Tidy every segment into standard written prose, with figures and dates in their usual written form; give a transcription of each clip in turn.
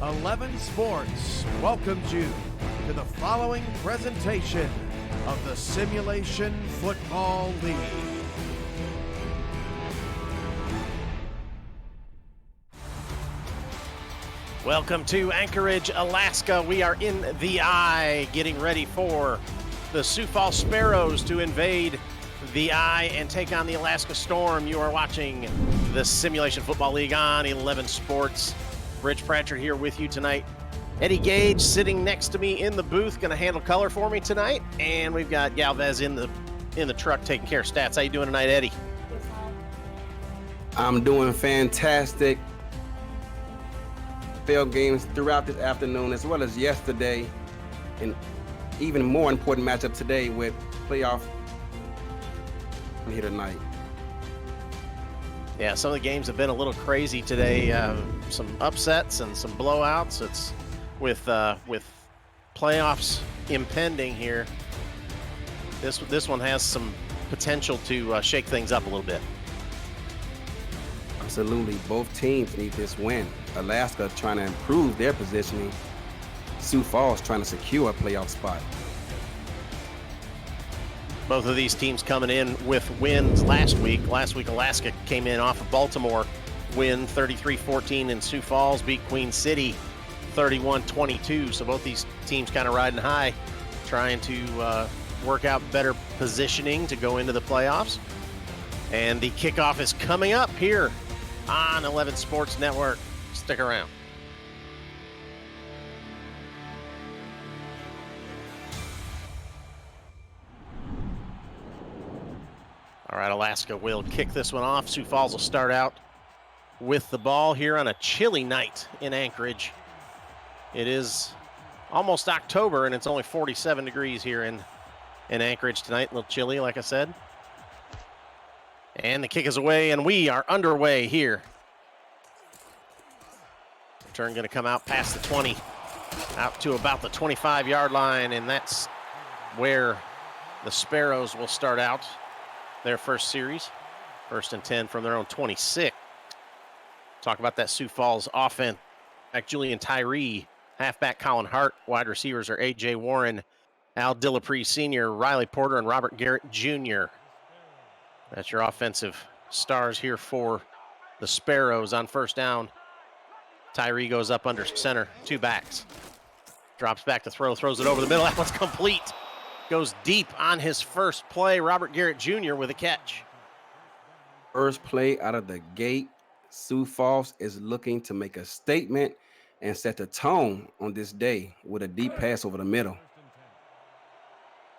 11 Sports welcomes you to the following presentation of the Simulation Football League. Welcome to Anchorage, Alaska. We are in the eye, getting ready for the Sioux Falls Sparrows to invade the eye and take on the Alaska Storm. You are watching the Simulation Football League on 11 Sports. Rich Pratchett here with you tonight. Eddie Gage sitting next to me in the booth, going to handle color for me tonight. And we've got Galvez in the truck taking care of stats. How you doing tonight, Eddie? I'm doing fantastic. Failed games throughout this afternoon as well as yesterday, and even more important matchup today with playoff here tonight. Yeah, some of the games have been a little crazy today. Some upsets and some blowouts. It's with playoffs impending here. This one has some potential to shake things up a little bit. Absolutely, both teams need this win. Alaska trying to improve their positioning. Sioux Falls trying to secure a playoff spot. Both of these teams coming in with wins last week. Last week, Alaska came in off of Baltimore win 33-14, and Sioux Falls beat Queen City 31-22. So both these teams kind of riding high, trying to work out better positioning to go into the playoffs. And the kickoff is coming up here on 11 Sports Network. Stick around. All right, Alaska will kick this one off. Sioux Falls will start out with the ball here on a chilly night in Anchorage. It is almost October, and it's only 47 degrees here in Anchorage tonight. A little chilly, like I said. And the kick is away, and we are underway here. Return going to come out past the 20, out to about the 25-yard line, and that's where the Sparrows will start out their first series. First and 10 from their own 26. Talk about that Sioux Falls offense. Back Julian Tyree, halfback Colin Hart, wide receivers are A.J. Warren, Al Dillapre Sr., Riley Porter, and Robert Garrett Jr. That's your offensive stars here for the Sparrows. On first down, Tyree goes up under center, two backs. Drops back to throw, throws it over the middle. That one's complete. Goes deep on his first play. Robert Garrett Jr. with a catch. First play out of the gate, Sioux Falls is looking to make a statement and set the tone on this day with a deep pass over the middle.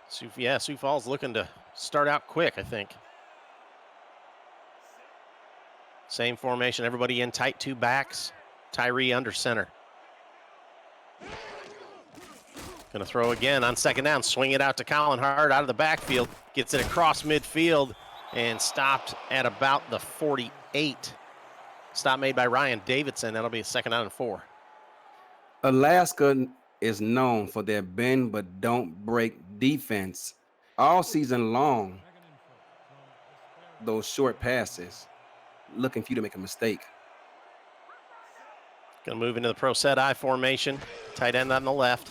Sioux Falls looking to start out quick, I think. Same formation, everybody in tight, two backs. Tyree under center. Going to throw again on second down, swing it out to Colin Hart out of the backfield. Gets it across midfield and stopped at about the 48. Stop made by Ryan Davidson. That'll be a second down and 4. Alaska is known for their bend but don't break defense. All season long, those short passes, looking for you to make a mistake. Going to move into the pro set I formation. Tight end on the left.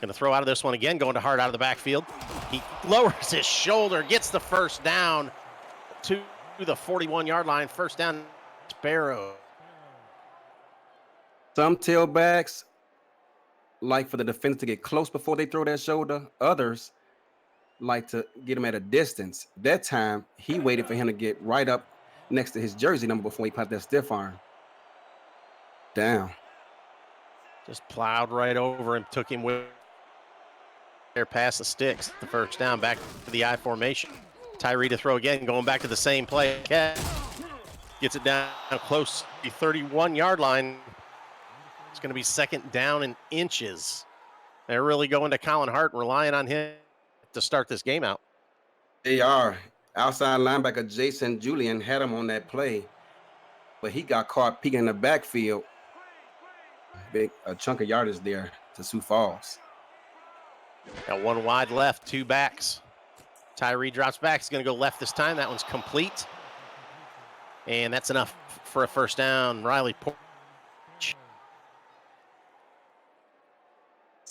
Going to throw out of this one again, going to Hart out of the backfield. He lowers his shoulder, gets the first down to the 41-yard line. First down, Sparrow. Some tailbacks like for the defense to get close before they throw that shoulder. Others like to get him at a distance. That time, he waited for him to get right up next to his jersey number before he clapped that stiff arm. Down. Just plowed right over him, took him with there past the sticks. The first down, back to the I formation. Tyree to throw again, going back to the same play. Gets it down close to the 31-yard line. It's going to be second down in inches. They're really going to Colin Hart, relying on him to start this game out. They are. Outside linebacker Jason Julian had him on that play, but he got caught peeking in the backfield. A chunk of yardage there to Sioux Falls. Got one wide left, two backs. Tyree drops back. He's going to go left this time. That one's complete. And that's enough for a first down. Riley Porter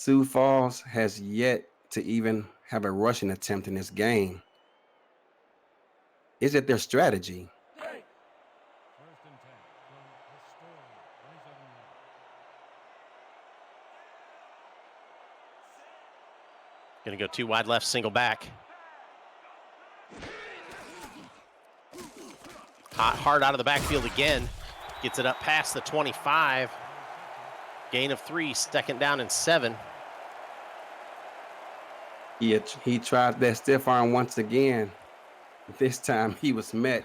Sioux Falls has yet to even have a rushing attempt in this game. Is it their strategy? Going to go 2 wide left, single back. Hard out of the backfield again. Gets it up past the 25. Gain of 3, second down and 7. He tried that stiff arm once again. This time he was met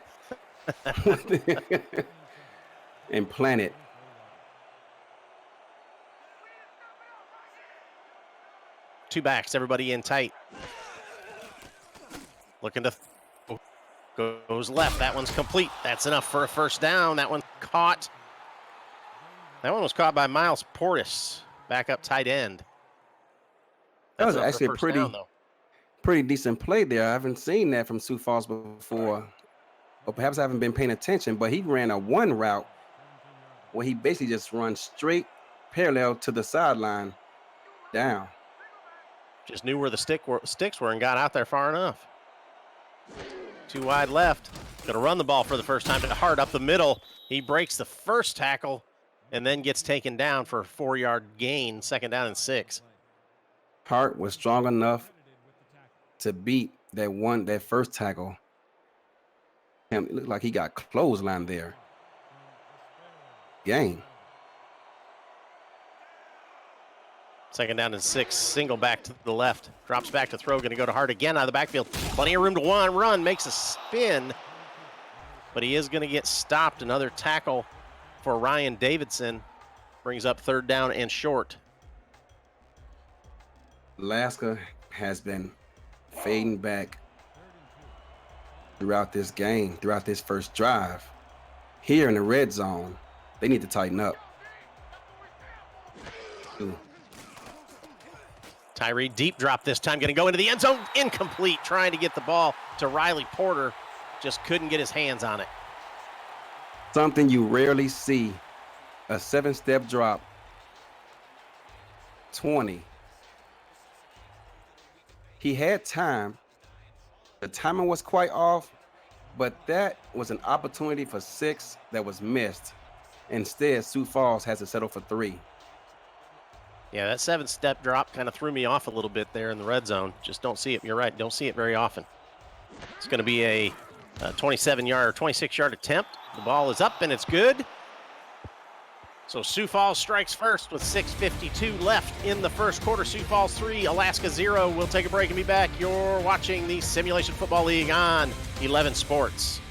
and planted. Two backs, everybody in tight. Looking to goes left. That one's complete. That's enough for a first down. That one caught. That one was caught by Miles Portis, backup tight end. That was That's actually a pretty decent play there. I haven't seen that from Sioux Falls before. Or perhaps I haven't been paying attention, but he ran a one route where he basically just runs straight parallel to the sideline down. Just knew where the sticks were and got out there far enough. 2 wide left. Going to run the ball for the first time to Hart up the middle. He breaks the first tackle and then gets taken down for a 4-yard gain, second down and 6. Hart was strong enough to beat that first tackle. It looked like he got clotheslined there. Game. Second down and 6, single back to the left. Drops back to throw, going to go to Hart again out of the backfield. Plenty of room to run, makes a spin. But he is going to get stopped. Another tackle for Ryan Davidson. Brings up third down and short. Alaska has been fading back throughout this game, throughout this first drive. Here in the red zone, they need to tighten up. Ooh. Tyree deep drop this time, going to go into the end zone. Incomplete, trying to get the ball to Riley Porter. Just couldn't get his hands on it. Something you rarely see. A 7-step drop. 20. He had time. The timing was quite off, but that was an opportunity for 6 that was missed. Instead, Sioux Falls has to settle for 3. Yeah, that 7-step drop kind of threw me off a little bit there in the red zone. Just don't see it. You're right. Don't see it very often. It's going to be a 27-yard or 26-yard attempt. The ball is up and it's good. So Sioux Falls strikes first with 6:52 left in the first quarter. Sioux Falls 3, Alaska 0. We'll take a break and be back. You're watching the Simulation Football League on 11 Sports.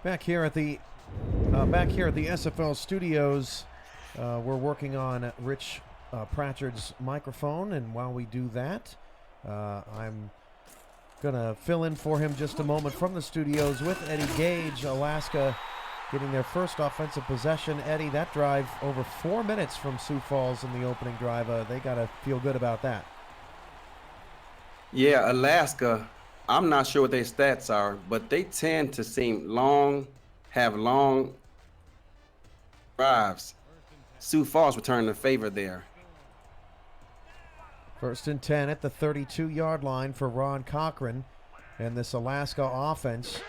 Back here at the SFL studios, we're working on Rich Pratchard's microphone, and while we do that, I'm gonna fill in for him just a moment from the studios with Eddie Gage. Alaska getting their first offensive possession. Eddie, that drive over 4 minutes from Sioux Falls in the opening drive. They gotta feel good about that. Yeah, Alaska, I'm not sure what their stats are, but they tend to have long drives. Sioux Falls returning the favor there. 1st and 10 at the 32-yard line for Ron Cochran and this Alaska offense.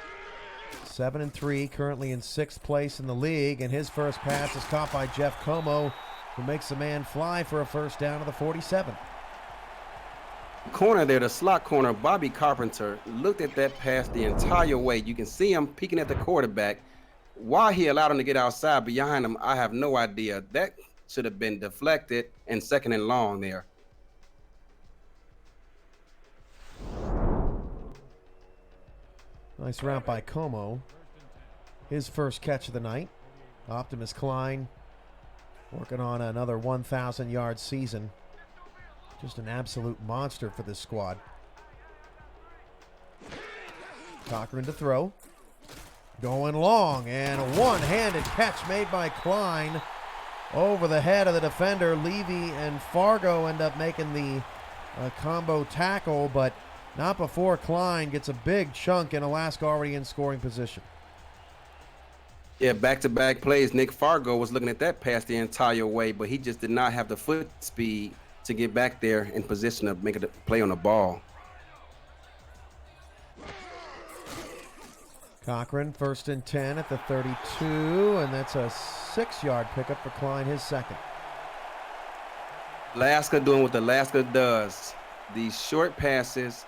7-3, currently in 6th place in the league, and his first pass is caught by Jeff Como, who makes the man fly for a first down to the 47. Corner there, the slot corner, Bobby Carpenter, looked at that pass the entire way. You can see him peeking at the quarterback. Why he allowed him to get outside behind him, I have no idea. That should have been deflected and 2nd and long there. Nice route by Como. His first catch of the night. Optimus Klein working on another 1,000-yard season. Just an absolute monster for this squad. Cochran to throw. Going long, and a one-handed catch made by Klein over the head of the defender. Levy and Fargo end up making the combo tackle, but not before Klein gets a big chunk, and Alaska already in scoring position. Yeah, back-to-back plays. Nick Fargo was looking at that pass the entire way, but he just did not have the foot speed to get back there in position to make a play on the ball. Cochran, 1st and 10 at the 32, and that's a 6-yard pickup for Klein, his second. Alaska doing what Alaska does. These short passes.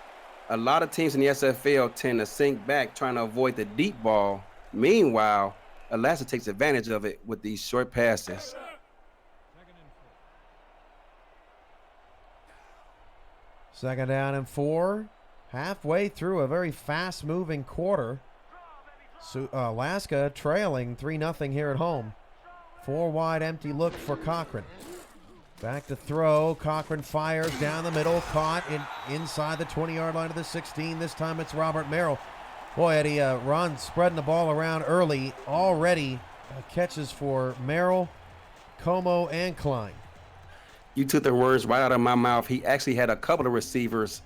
A lot of teams in the SFL tend to sink back trying to avoid the deep ball. Meanwhile, Alaska takes advantage of it with these short passes. Second down and 4. Halfway through a very fast-moving quarter. Alaska trailing 3-0 here at home. 4 wide empty look for Cochran. Back to throw. Cochran fires down the middle. Caught inside the 20-yard line of the 16. This time it's Robert Merrill. Boy, Eddie, Ron spreading the ball around early. Already catches for Merrill, Como, and Klein. You took the words right out of my mouth. He actually had a couple of receivers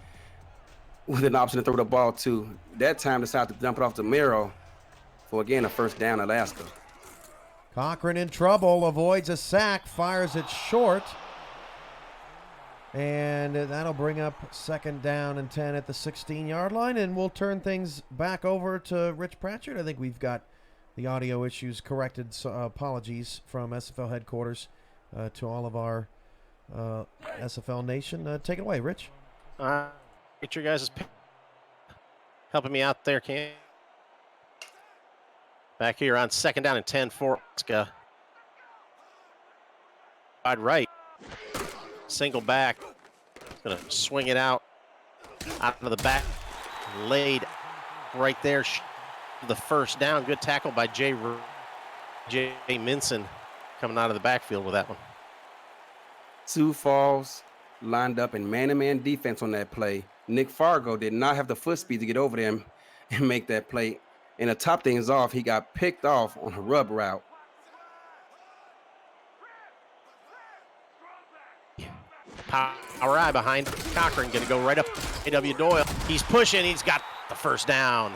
with an option to throw the ball to. That time decided to dump it off to Merrill for, again, a first down, Alaska. Cochran in trouble, avoids a sack, fires it short. And that'll bring up 2nd down and 10 at the 16-yard line, and we'll turn things back over to Rich Pratchett. I think we've got the audio issues corrected, so apologies from SFL headquarters to all of our SFL Nation. Take it away, Rich. Get your guys' helping me out there, Cam. Back here on 2nd down and 10 for Alaska. Wide right. Single back. Going to swing it out of the back. Laid right there. The first down. Good tackle by Jay Minson coming out of the backfield with that one. Sioux Falls lined up in man-to-man defense on that play. Nick Fargo did not have the foot speed to get over them and make that play. And to top things off, he got picked off on a rub route. Power eye behind Cochran, going to go right up J.W. Doyle. He's pushing, he's got the first down.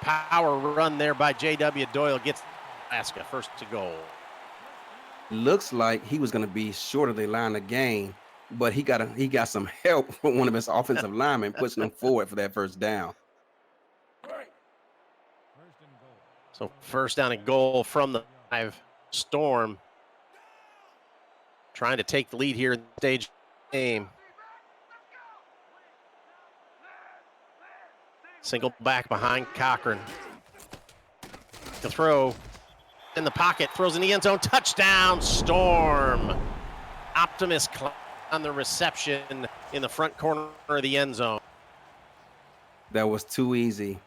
Power run there by J.W. Doyle gets Alaska first to goal. Looks like he was going to be short of the line of game, but he got some help from one of his offensive linemen pushing him forward for that first down. So 1st down and goal from the 5 Storm. Trying to take the lead here in the stage game. Single back behind Cochran. To throw in the pocket, throws in the end zone. Touchdown, Storm. Optimus on the reception in the front corner of the end zone. That was too easy.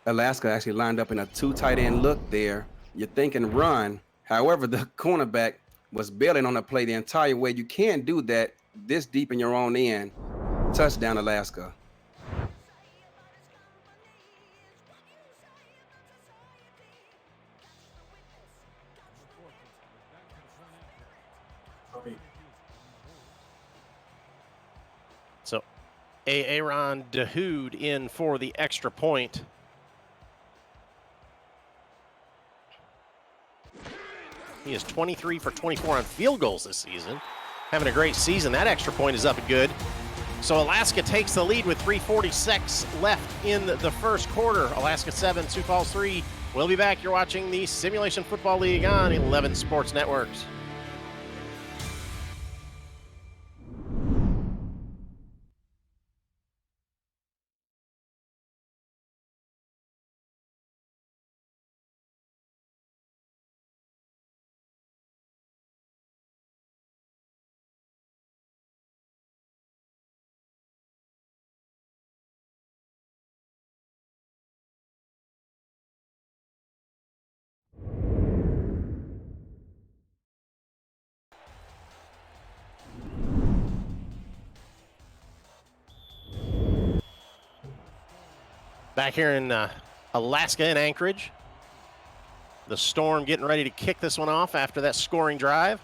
Alaska actually lined up in a 2 tight end look there. You're thinking run. However, the cornerback was bailing on the play the entire way. You can't do that this deep in your own end. Touchdown, Alaska. So Aaron Dahoud in for the extra point. He is 23 for 24 on field goals this season. Having a great season. That extra point is up and good. So Alaska takes the lead with 3:46 left in the first quarter. Alaska 7, Sioux Falls 3. We'll be back. You're watching the Simulation Football League on 11 Sports Networks. Back here in Alaska in Anchorage. The Storm getting ready to kick this one off after that scoring drive.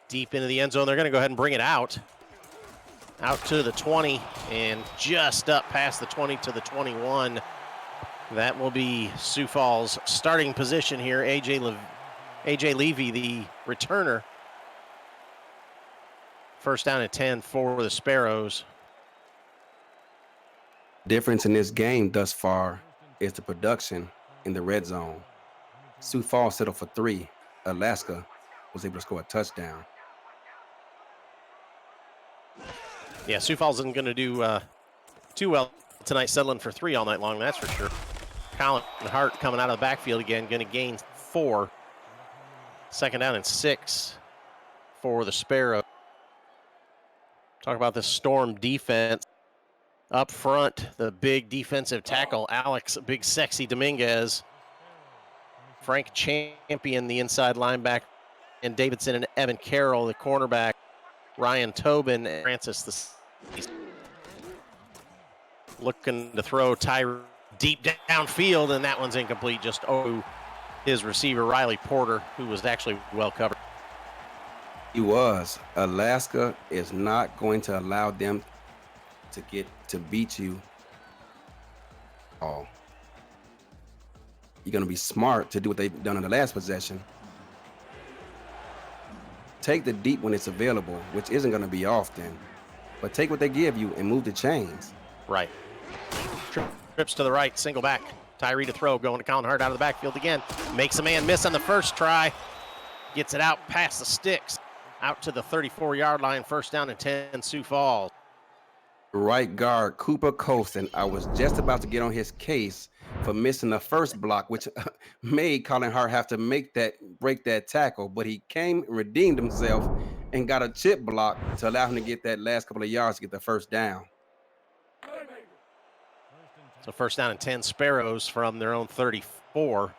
Deep into the end zone. They're going to go ahead and bring it out. Out to the 20 and just up past the 20 to the 21. That will be Sioux Falls' starting position here. A.J. Levy, the returner. First down at 10 for the Sparrows. Difference in this game thus far is the production in the red zone. Sioux Falls settled for 3. Alaska was able to score a touchdown. Yeah, Sioux Falls isn't going to do too well tonight, settling for 3 all night long, that's for sure. Colin Hart coming out of the backfield again, going to gain 4. Second down and 6 for the Sparrows. Talk about the Storm defense. Up front, the big defensive tackle, Alex Big Sexy Dominguez. Frank Champion, the inside linebacker, and Davidson and Evan Carroll, the cornerback. Ryan Tobin and Francis the looking to throw Tyree deep downfield, and that one's incomplete. Just his receiver, Riley Porter, who was actually well covered. He was. Alaska is not going to allow them to beat you. Oh, you're going to be smart to do what they've done in the last possession. Take the deep when it's available, which isn't going to be often, but take what they give you and move the chains. Right. Trips to the right, single back. Tyree to throw, going to Colin Hart out of the backfield again. Makes a man miss on the first try. Gets it out past the sticks. Out to the 34-yard line, first down and 10, Sioux Falls. Right guard, Cooper Colston. I was just about to get on his case for missing the first block, which made Colin Hart have to break that tackle, but he came and redeemed himself and got a chip block to allow him to get that last couple of yards to get the first down. So first down and 10, Sparrows from their own 34.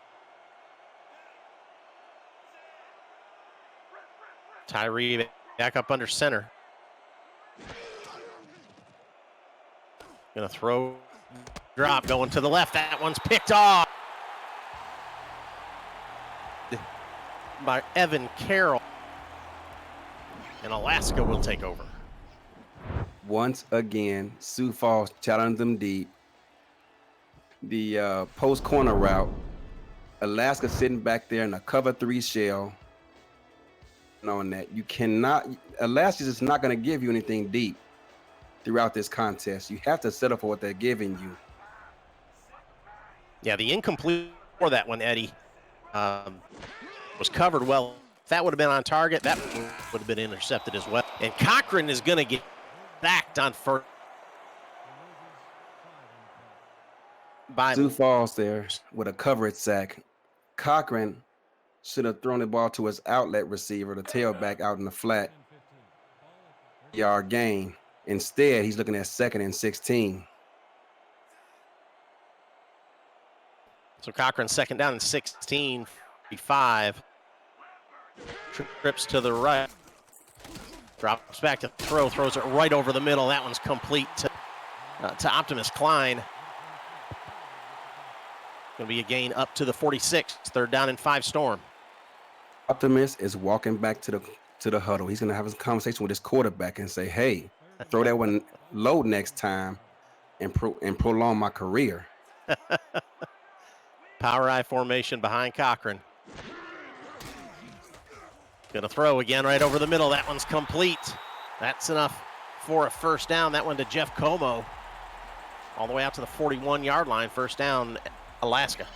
Tyree back up under center. Gonna throw, drop, going to the left. That one's picked off by Evan Carroll. And Alaska will take over. Once again, Sioux Falls challenged them deep. The post corner route, Alaska sitting back there in a cover 3 shell. On that, you cannot. Alaska's just not going to give you anything deep throughout this contest. You have to settle for what they're giving you. Yeah, the incomplete for that one, Eddie, was covered well. If that would have been on target, that would have been intercepted as well. And Cochran is going to get backed on first. By Sioux Falls there with a coverage sack. Cochran should have thrown the ball to his outlet receiver, the tailback out in the flat. Yard gain. Instead, he's looking at 2nd and 16. So Cochran second down and 16, 55. Trips to the right. Drops back to throw, throws it right over the middle. That one's complete to Optimus Klein. Going to be a gain up to the 46. Third down and 5, Storm. Optimus is walking back to the huddle. He's going to have a conversation with his quarterback and say, hey, throw that one low next time and prolong my career. Power I formation behind Cochran. Going to throw again right over the middle. That one's complete. That's enough for a first down. That one to Jeff Como. All the way out to the 41-yard line. First down, Alaska.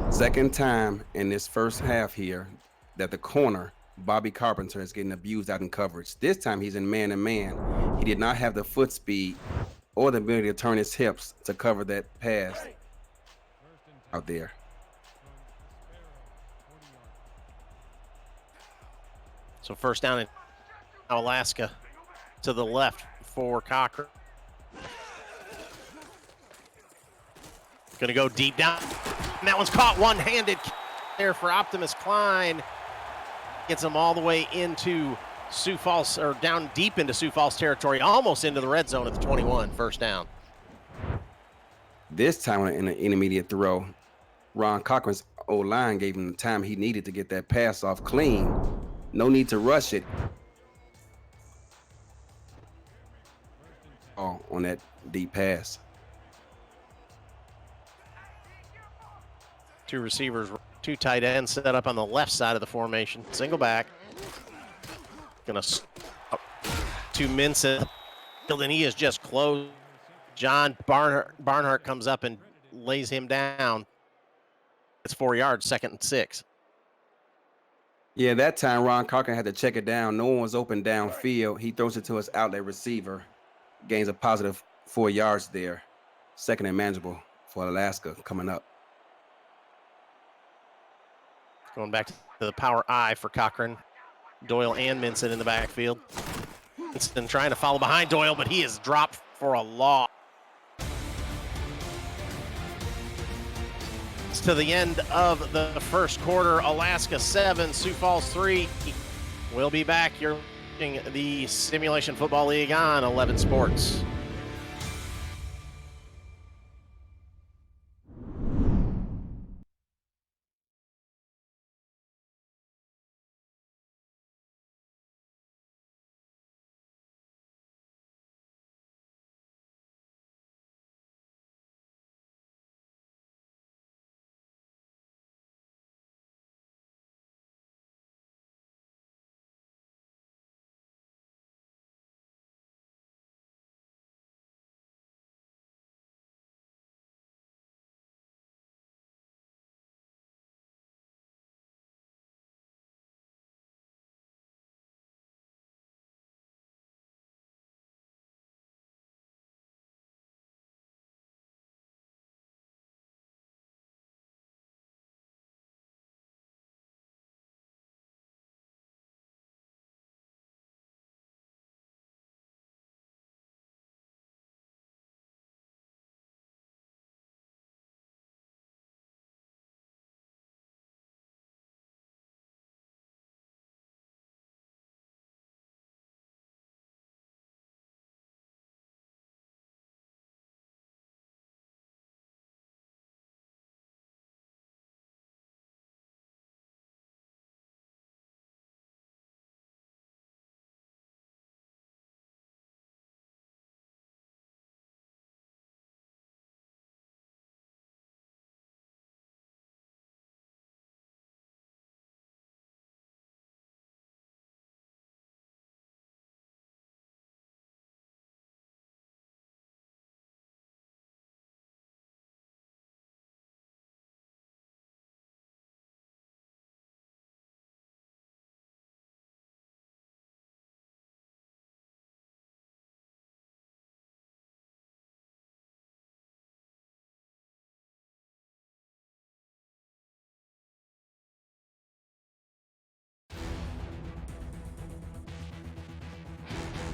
Second time in this first half here that the corner, Bobby Carpenter, is getting abused out in coverage. This time he's in man-to-man. He did not have the foot speed or the ability to turn his hips to cover that pass out there. So first down in Alaska to the left for Cochran. Going to go deep down. And that one's caught one-handed there for Optimus Klein. Gets him all the way into Sioux Falls, or down deep into Sioux Falls territory, almost into the red zone at the 21, first down. This time in an intermediate throw, Ron Cochran's O-line gave him the time he needed to get that pass off clean. No need to rush it. On that deep pass. Two receivers, two tight ends set up on the left side of the formation. Single back. Gonna to Minson. And he is just closed. John Barnhart comes up and lays him down. It's 4 yards, 2nd and 6. Yeah, that time Ron Cochran had to check it down. No one was open downfield. He throws it to his outlet receiver. Gains a positive 4 yards there. 2nd and manageable for Alaska coming up. Going back to the power I for Cochran. Doyle and Minson in the backfield. Minson trying to follow behind Doyle, but he is dropped for a loss. It's to the end of the first quarter. Alaska 7, Sioux Falls 3. We'll be back. You're watching the Simulation Football League on 11 Sports.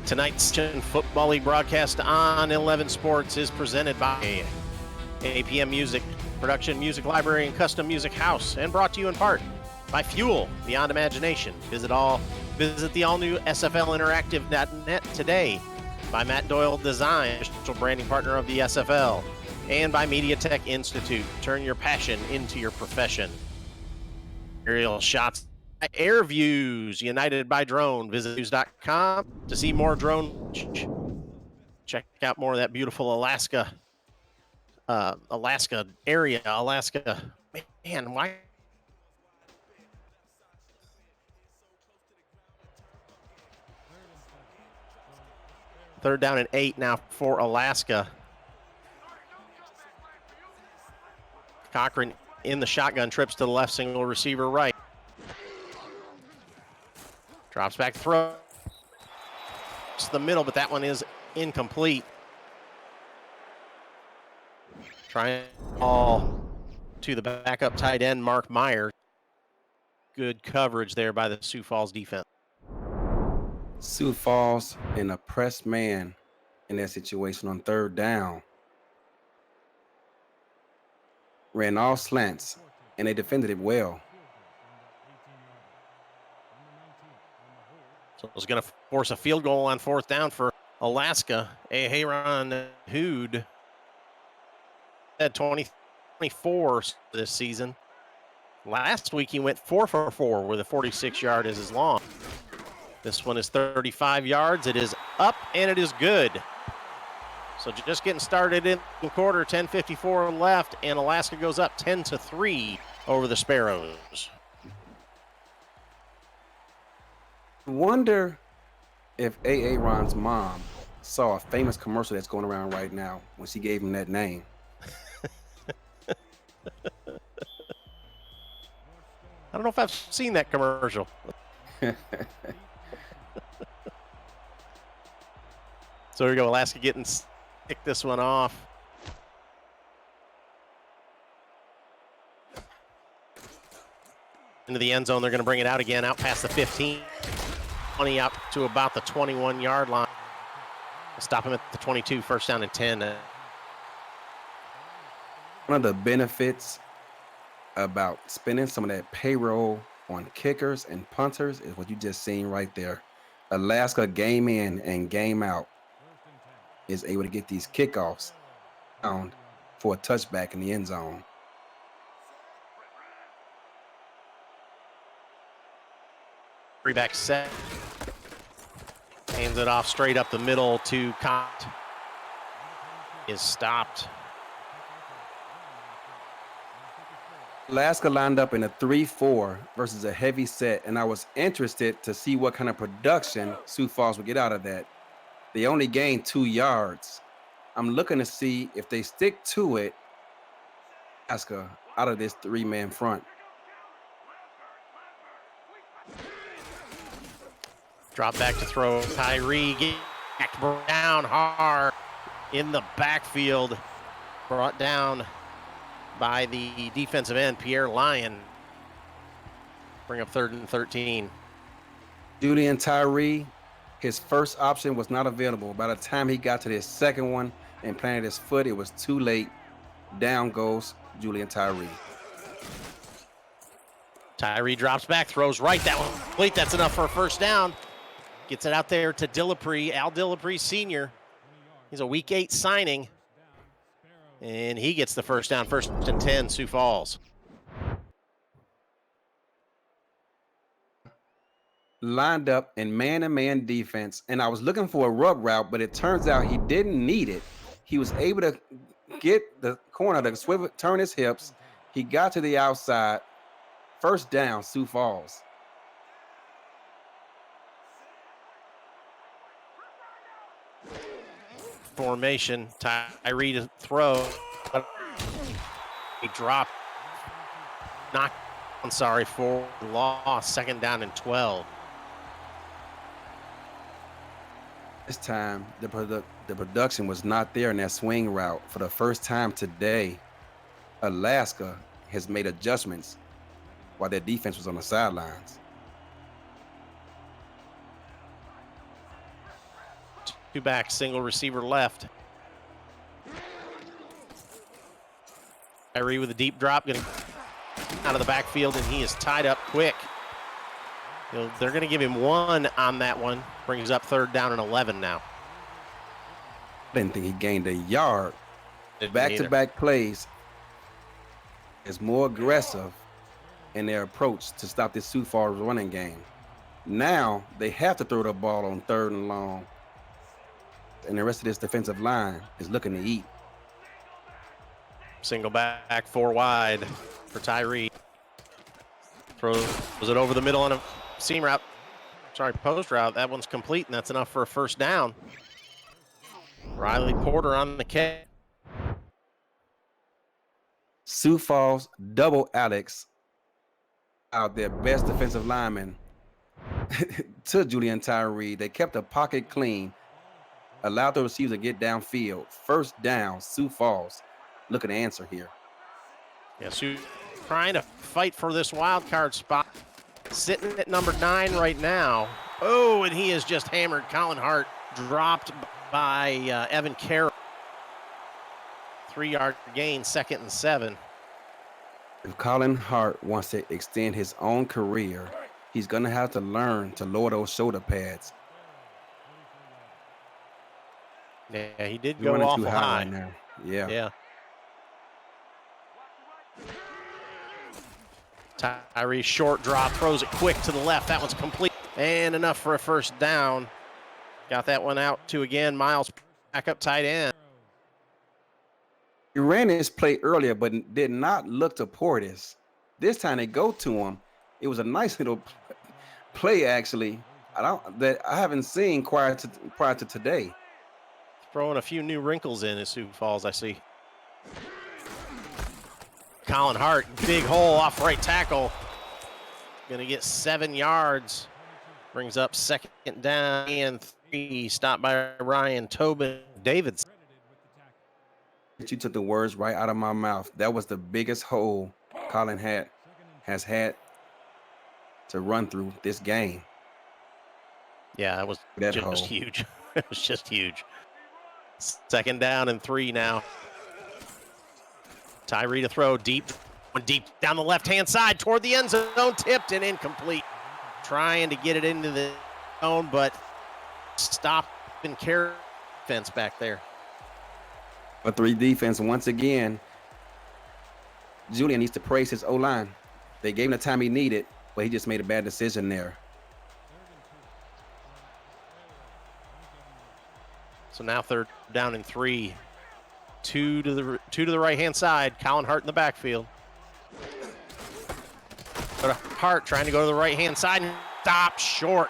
Tonight's Football League broadcast on 11 Sports is presented by APM Music, Production Music Library and Custom Music House, and brought to you in part by Fuel Beyond Imagination. Visit the all-new SFLinteractive.net today. By Matt Doyle Design, official branding partner of the SFL, and by MediaTek Institute. Turn your passion into your profession. Aerial shots. Air Views, United by Drone. Visit news.com to see more drone. Check out more of that beautiful Alaska area. Alaska, man, why? Third down and 8 now for Alaska. Cochran in the shotgun, trips to the left, single receiver right. Drops back, throw. It's the middle, but that one is incomplete. Trying all to the backup tight end, Mark Meyer. Good coverage there by the Sioux Falls defense. Sioux Falls in a pressed man in that situation on third down. Ran all slants, and they defended it well. So So it's going to force a field goal on 4th down for Alaska. Aaron Hood had 24 this season. Last week he went 4 for 4 with a 46-yard as his long. This one is 35 yards. It is up and it is good. So just getting started in the quarter, 10:54 left, and Alaska goes up 10-3 over the Sparrows. Wonder if Aaron's mom saw a famous commercial that's going around right now when she gave him that name. I don't know if I've seen that commercial. So here we go, Alaska getting kick this one off. Into the end zone, they're going to bring it out again, out past the 15, 20 up to about the 21-yard line. Stop him at the 22, 1st down and 10. One of the benefits about spending some of that payroll on kickers and punters is what you just seen right there. Alaska game in and game out is able to get these kickoffs down for a touchback in the end zone. Three-back set. Hands it off straight up the middle to Cott. Is stopped. Alaska lined up in a 3-4 versus a heavy set, and I was interested to see what kind of production Sioux Falls would get out of that. They only gained 2 yards. I'm looking to see if they stick to it, Alaska out of this 3-man front. Drop back to throw. Tyree brought down hard in the backfield. Brought down by the defensive end, Pierre Lyon. Bring up 3rd and 13. Julian Tyree, his first option was not available. By the time he got to his second one and planted his foot, it was too late. Down goes Julian Tyree. Tyree drops back, throws right. That one complete. That's enough for a 1st down. Gets it out there to Dillapre, Al Dillapre Sr. He's a Week 8 signing. And he gets the 1st down, 1st and 10, Sioux Falls. Lined up in man-to-man defense, and I was looking for a rub route, but it turns out he didn't need it. He was able to get the corner to swivel, turn his hips. He got to the outside. 1st down, Sioux Falls. Formation, Tyree to throw. He dropped. For loss. 2nd down and 12. This time, the production was not there in that swing route. For the first time today, Alaska has made adjustments while their defense was on the sidelines. Two back, single receiver left. Tyree with a deep drop, getting out of the backfield, and he is tied up quick. They're going to give him 1 on that one. Brings up 3rd down and 11 now. I didn't think he gained a yard. Back-to-back plays is more aggressive in their approach to stop this Sioux Falls running game. Now they have to throw the ball on 3rd and long, and the rest of this defensive line is looking to eat. Single back, 4 wide for Tyree. Throws it over the middle on a seam route. Sorry, post route. That one's complete, and that's enough for a 1st down. Riley Porter on the catch. Sioux Falls double Alex out their best defensive lineman to Julian Tyree. They kept the pocket clean, allowed the receiver to get downfield. 1st down, Sioux Falls looking to answer here. Yeah, Sioux trying to fight for this wild card spot. Sitting at number 9 right now. Oh, and he is just hammered. Colin Hart dropped by Evan Carroll. 3-yard gain, 2nd and 7. If Colin Hart wants to extend his own career, He's going to have to learn to lower those shoulder pads. Yeah, he did He's go running awful too high high. right now. Yeah. Yeah. Tyree short drop, throws it quick to the left. That one's complete and enough for a first down. Got that one out to again. Miles back up tight end. He ran his play earlier, but did not look to Portis. This time they go to him. It was a nice little play, actually. I haven't seen prior to today. Throwing a few new wrinkles in as Sioux Falls, I see. Colin Hart, big hole off right tackle. Gonna get 7 yards. Brings up second down and 3. Stopped by Ryan Tobin Davidson. You took the words right out of my mouth. That was the biggest hole Colin has had to run through this game. Yeah, it was That just hole. huge. It was just huge. Second down and 3 now. Tyree to throw deep down the left-hand side toward the end zone, tipped and incomplete. Trying to get it into the zone, but stopped and carry fence back there. A 3 defense once again. Julian needs to praise his O-line. They gave him the time he needed, but he just made a bad decision there. So now third down and 3. Two to the right-hand side. Colin Hart in the backfield. But Hart trying to go to the right-hand side and stop short.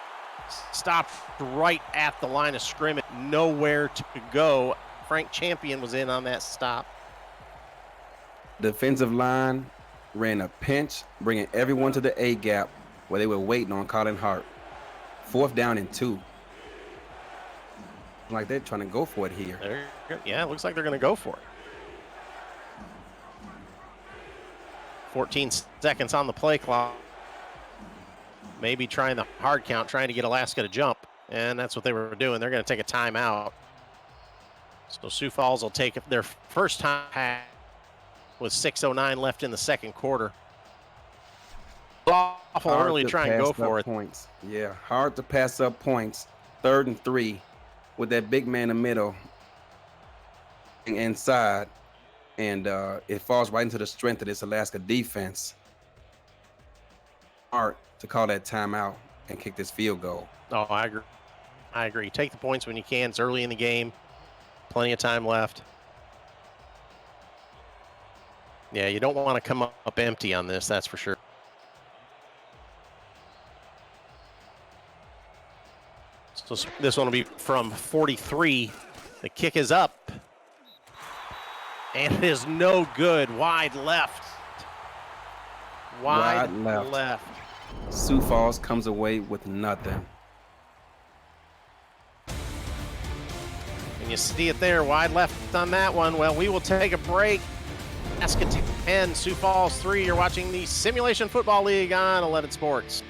Stopped right at the line of scrimmage. Nowhere to go. Frank Champion was in on that stop. Defensive line ran a pinch, bringing everyone to the A-gap where they were waiting on Colin Hart. 4th down and 2. Like they're trying to go for it here. Yeah, it looks like they're going to go for it. 14 seconds on the play clock. Maybe trying the hard count, trying to get Alaska to jump. And that's what they were doing. They're going to take a timeout. So Sioux Falls will take their first time pass with 6:09 left in the second quarter. Awful early to try and go for it. Points. Yeah, hard to pass up points. 3rd and 3 with that big man in the middle inside. And it falls right into the strength of this Alaska defense. Hard to call that timeout and kick this field goal. Oh, I agree. I agree. Take the points when you can. It's early in the game. Plenty of time left. Yeah, you don't want to come up empty on this, that's for sure. So this one will be from 43. The kick is up. And it is no good. Wide left. Wide left. Sioux Falls comes away with nothing. And you see it there, wide left on that one. Well, we will take a break. Alaska 10, Sioux Falls 3. You're watching the Simulation Football League on 11 Sports.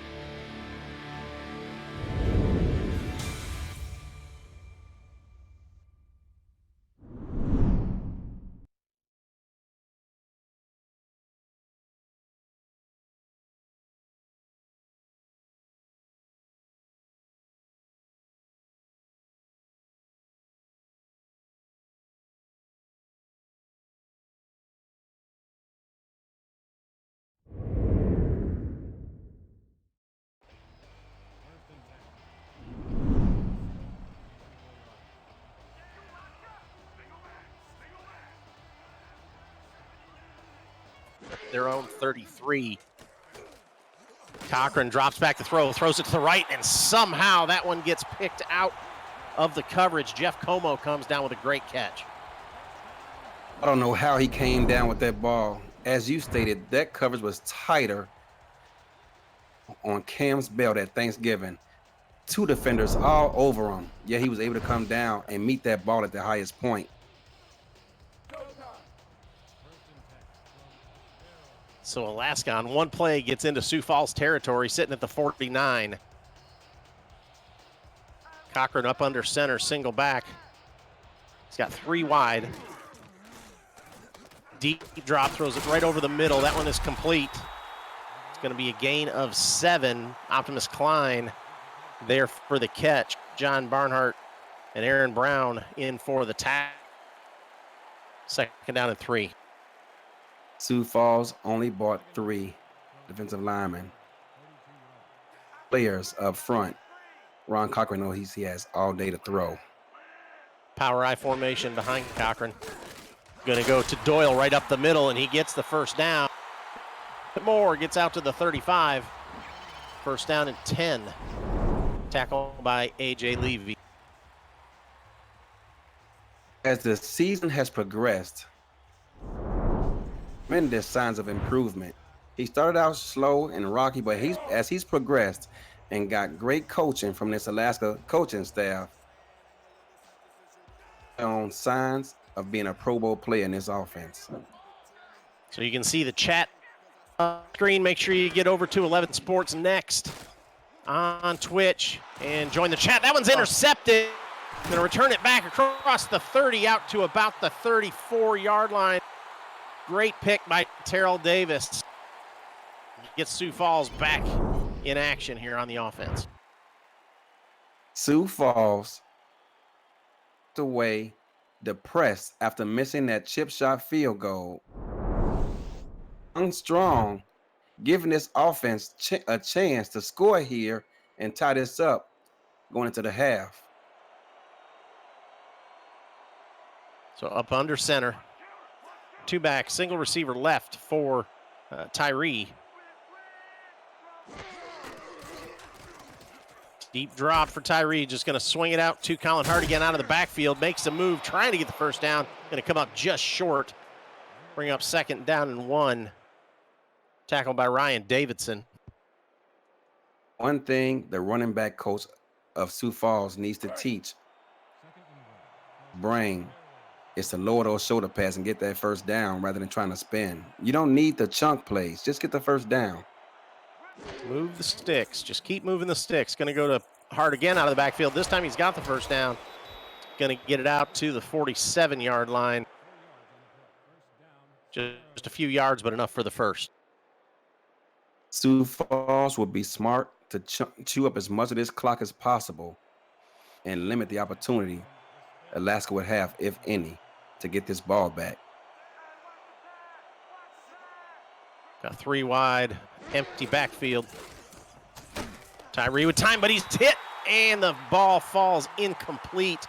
Their own 33. Cochran drops back to throw, throws it to the right, and somehow that one gets picked out of the coverage. Jeff Como comes down with a great catch. I don't know how he came down with that ball. As you stated, that coverage was tighter on Cam's belt at Thanksgiving. 2 defenders all over him. Yet he was able to come down and meet that ball at the highest point. So Alaska on one play gets into Sioux Falls territory, sitting at the 49. Cochran up under center, single back. He's got 3 wide. Deep drop, throws it right over the middle. That one is complete It's going to be a gain of 7. Optimus Klein there for the catch. John Barnhart and Aaron Brown in for the tackle. 2nd down and 3. Sioux Falls only bought 3 defensive linemen. Players up front. Ron Cochran knows he has all day to throw. Power I formation behind Cochran. Going to go to Doyle right up the middle, and he gets the 1st down. Moore gets out to the 35. 1st down and 10. Tackle by A.J. Levy. As the season has progressed, tremendous signs of improvement. He started out slow and rocky, but as he's progressed and got great coaching from this Alaska coaching staff, on signs of being a Pro Bowl player in this offense. So you can see the chat screen. Make sure you get over to 11 Sports Next on Twitch and join the chat. That one's intercepted. Going to return it back across the 30 out to about the 34-yard line. Great pick by Terrell Davis. Gets Sioux Falls back in action here on the offense. Sioux Falls away, depressed after missing that chip shot field goal. Strong, giving this offense a chance to score here and tie this up going into the half. So up under center. 2 back, single receiver left for Tyree. Deep drop for Tyree, just going to swing it out to Colin Hart again out of the backfield. Makes a move, trying to get the 1st down. Going to come up just short. Bring up 2nd down and 1. Tackled by Ryan Davidson. One thing the running back coach of Sioux Falls needs to teach Brain is to lower those shoulder pads and get that 1st down rather than trying to spin. You don't need the chunk plays. Just get the 1st down. Move the sticks. Just keep moving the sticks. Going to go to Hart again out of the backfield. This time he's got the 1st down. Going to get it out to the 47-yard line. Just a few yards, but enough for the 1st. Sioux Falls will be smart to chew up as much of this clock as possible and limit the opportunity Alaska would have, if any, to get this ball back. Got 3 wide, empty backfield. Tyree with time, but he's hit, and the ball falls incomplete.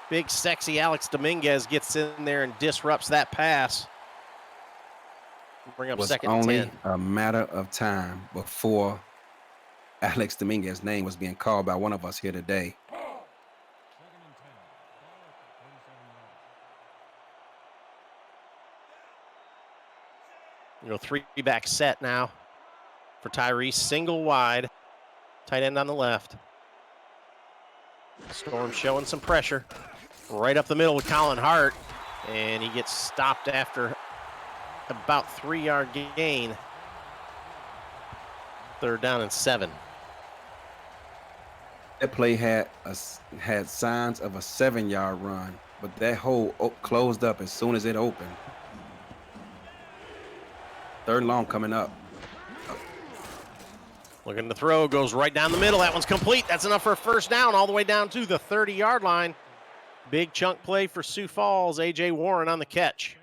Big, sexy Alex Dominguez gets in there and disrupts that pass. Bring up 2nd and 10. It was only a matter of time before Alex Dominguez's name was being called by one of us here today. You know, 3-back set now for Tyree. Single wide. Tight end on the left. Storm showing some pressure. Right up the middle with Colin Hart. And he gets stopped after about 3-yard gain. 3rd down and 7. That play had signs of a 7-yard run, but that hole closed up as soon as it opened. 3rd and long coming up. Looking to throw, goes right down the middle. That one's complete. That's enough for a 1st down all the way down to the 30-yard line. Big chunk play for Sioux Falls. A.J. Warren on the catch.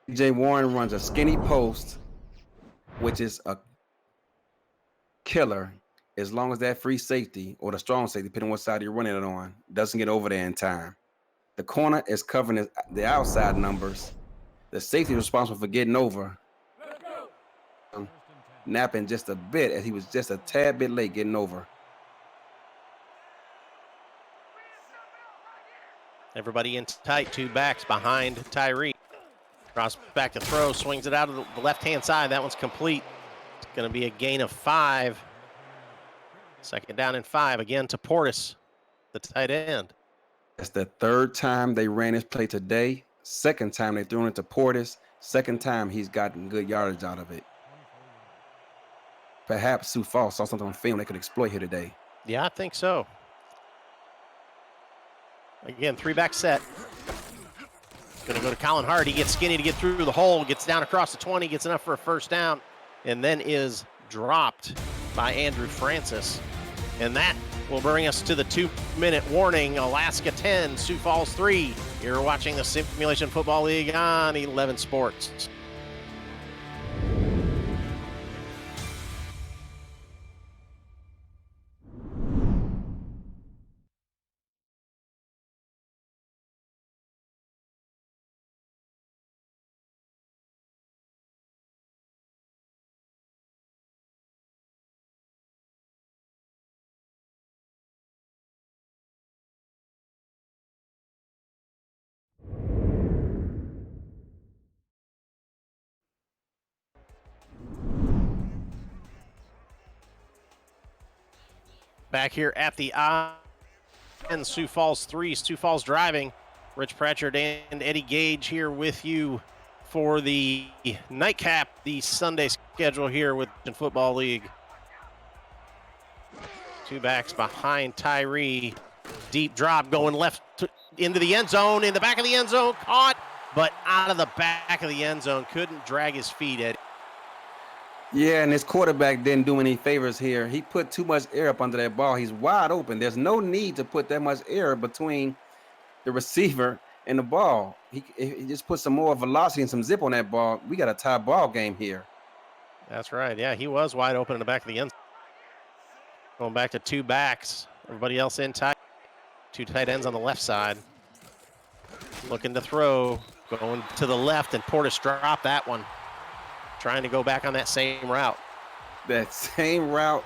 A.J. Warren runs a skinny post, which is a killer as long as that free safety or the strong safety, depending on what side you're running it on, doesn't get over there in time. The corner is covering the outside numbers. The safety is responsible for getting over. Napping just a bit as he was just a tad bit late getting over. Everybody in tight, 2 backs behind Tyree. Cross back to throw, swings it out of the left-hand side. That one's complete. It's going to be a gain of 5. 2nd down and 5 again to Portis, the tight end. That's the 3rd time they ran this play today. 2nd time they threw it to Portis. 2nd time he's gotten good yardage out of it. Perhaps Sioux Falls saw something on film they could exploit here today. Yeah, I think so. Again, 3-back set. Going to go to Colin Hart. He gets skinny to get through the hole. Gets down across the 20. Gets enough for a 1st down. and then is dropped by Andrew Francis. And that will bring us to the 2-minute warning. Alaska 10, Sioux Falls 3. You're watching the Simulation Football League on 11 Sports. Back here at the and Sioux Falls 3, Sioux Falls driving. Rich Pratchard and Eddie Gage here with you for the nightcap, the Sunday schedule here with the Football League. Two backs behind Tyree. Deep drop going left into the end zone, in the back of the end zone, caught, but out of the back of the end zone. Couldn't drag his feet, Eddie. Yeah, and his quarterback didn't do any favors here. He put too much air up under that ball. He's wide open. There's no need to put that much air between the receiver and the ball. He just put some more velocity and some zip on that ball. We got a tie ball game here. That's right. Yeah, he was wide open in the back of the end zone. Going back to two backs. Everybody else in tight. Two tight ends on the left side. Looking to throw. Going to the left, and Portis dropped that one. Trying to go back on that same route. That same route.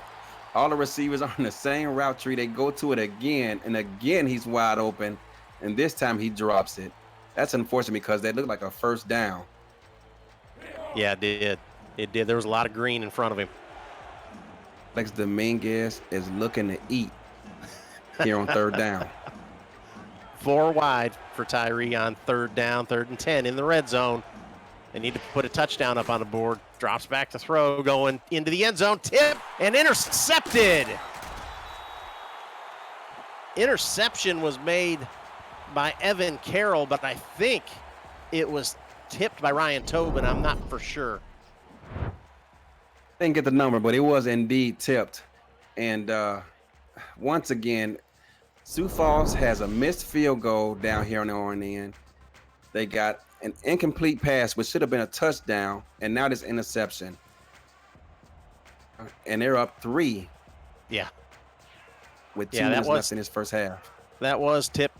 All the receivers are on the same route tree. They go to it again, and again he's wide open, and this time he drops it. That's unfortunate because that looked like a first down. Yeah, it did. It did. There was a lot of green in front of him. Alex Dominguez is looking to eat here on third down. 4 wide for Tyree on third down, 3rd and 10 in the red zone. They need to put a touchdown up on the board. Drops back to throw, going into the end zone. Tip and intercepted. Interception was made by Evan Carroll, but I think it was tipped by Ryan Tobin. I'm not for sure. Didn't get the number, but it was indeed tipped. And once again, Sioux Falls has a missed field goal down here on the orange end. They got an incomplete pass, which should have been a touchdown, and now this interception. And they're up 3. Yeah. With 2 minutes left in his first half. That was tipped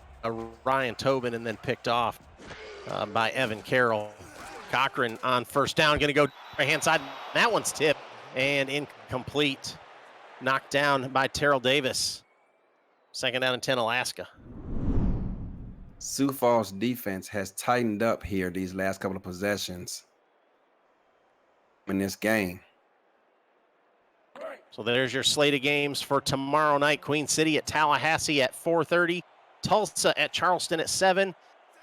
Ryan Tobin and then picked off by Evan Carroll. Cochran on first down, going to go right-hand side. That one's tipped and incomplete. Knocked down by Terrell Davis. 2nd down and 10, Alaska. Sioux Falls defense has tightened up here these last couple of possessions in this game. So there's your slate of games for tomorrow night. Queen City at Tallahassee at 4:30. Tulsa at Charleston at 7.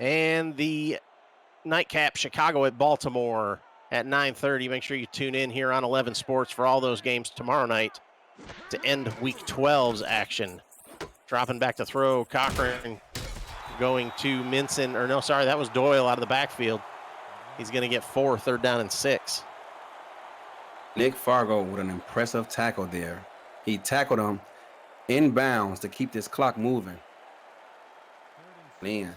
And the nightcap, Chicago at Baltimore at 9:30. Make sure you tune in here on 11 Sports for all those games tomorrow night to end Week 12's action. Dropping back to throw, Cochran going to Minson, or no, sorry, that was Doyle out of the backfield. He's going to get 4, 3rd down and 6. Nick Fargo with an impressive tackle there. He tackled him in bounds to keep this clock moving. Man.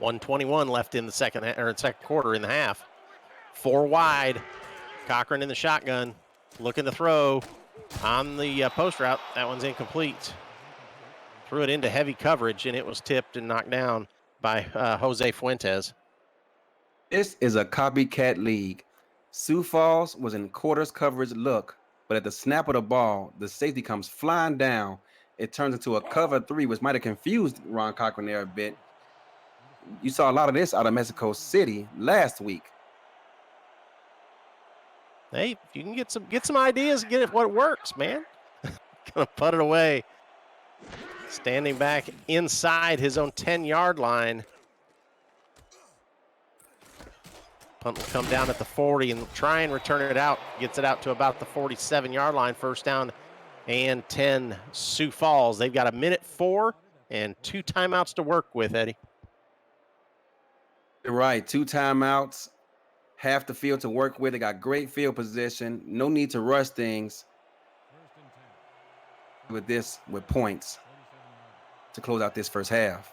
1:21 left in the second quarter in the half. 4 wide. Cochran in the shotgun, looking to throw on the post route. That one's incomplete. Threw it into heavy coverage, and it was tipped and knocked down by Jose Fuentes. This is a copycat league. Sioux Falls was in quarters coverage look, but at the snap of the ball, the safety comes flying down. It turns into a cover 3, which might have confused Ron Cochran there a bit. You saw a lot of this out of Mexico City last week. Hey, if you can get some ideas, get it what works, man. Gonna put it away. Standing back inside his own 10-yard line. Punt will come down at the 40 and try and return it out. Gets it out to about the 47-yard line. 1st down and 10, Sioux Falls. They've got 1:04 and 2 timeouts to work with, Eddie. You're right, 2 timeouts. half the field to work with. They got great field position. No need to rush things with points to close out this first half.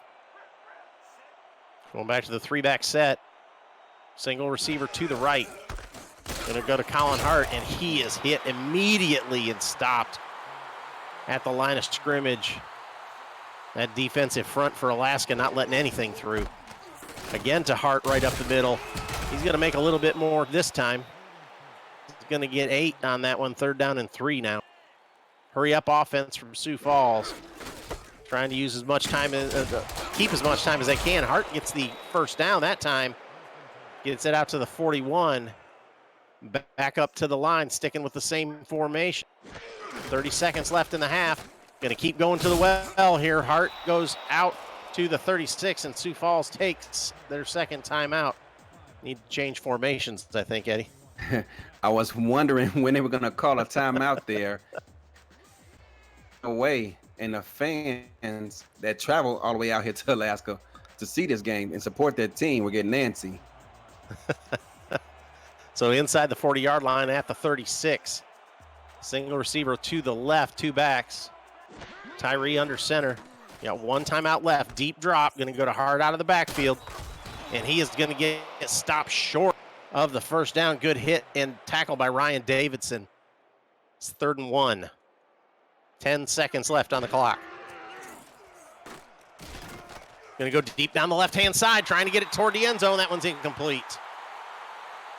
Going back to the 3-back set. Single receiver to the right. Going to go to Colin Hart, and he is hit immediately and stopped at the line of scrimmage. That defensive front for Alaska not letting anything through. Again to Hart right up the middle. He's going to make a little bit more this time. He's going to get 8 on that one. 3rd down and 3 now. Hurry up offense from Sioux Falls. Trying to use as much time, keep as much time as they can. Hart gets the first down that time. Gets it out to the 41. Back up to the line, sticking with the same formation. 30 seconds left in the half. Going to keep going to the well here. Hart goes out to the 36, and Sioux Falls takes their second timeout. Need to change formations, I think, Eddie. I was wondering when they were going to call a timeout there. Away, and the fans that travel all the way out here to Alaska to see this game and support their team were getting antsy. So inside the 40-yard line at the 36. Single receiver to the left, 2 backs. Tyree under center. Got 1 timeout left. Deep drop. Going to go to Hart out of the backfield. And he is going to get stopped short of the first down. Good hit and tackle by Ryan Davidson. It's 3rd and 1. 10 seconds left on the clock. Going to go deep down the left-hand side, trying to get it toward the end zone. That one's incomplete.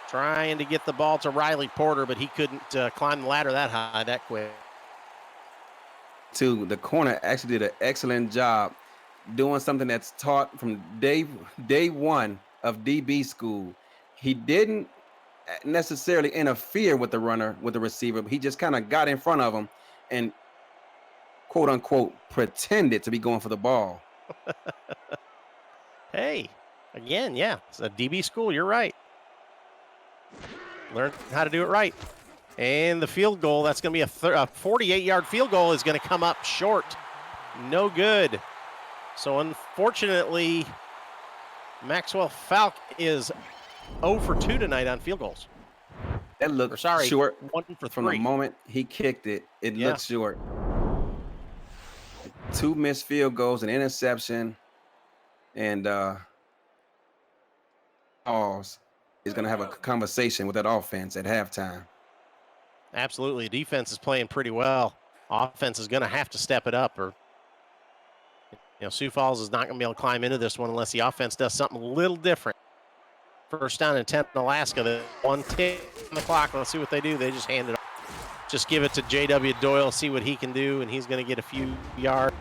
Trying to get the ball to Riley Porter, but he couldn't climb the ladder that high, that quick. The corner actually did an excellent job doing something that's taught from day one of DB school. He didn't necessarily interfere with the runner, with the receiver, but he just kind of got in front of him and quote unquote pretended to be going for the ball. Hey, again, yeah, it's a DB school. You're right. Learn how to do it right. And the field goal, that's going to be a 48-yard field goal, is going to come up short. No good. So unfortunately, Maxwell Falk is 0 for 2 tonight on field goals. That looked short 1 for 3. From the moment he kicked it. It looked short. 2 missed field goals, an interception, and Falls is going to have a conversation with that offense at halftime. Absolutely. Defense is playing pretty well. Offense is going to have to step it up, or Sioux Falls is not going to be able to climb into this one unless the offense does something a little different. 1st down and 10 in Alaska. The 1 tick on the clock. Let's see what they do. They just hand it off. Just give it to J.W. Doyle, see what he can do, and he's going to get a few yards.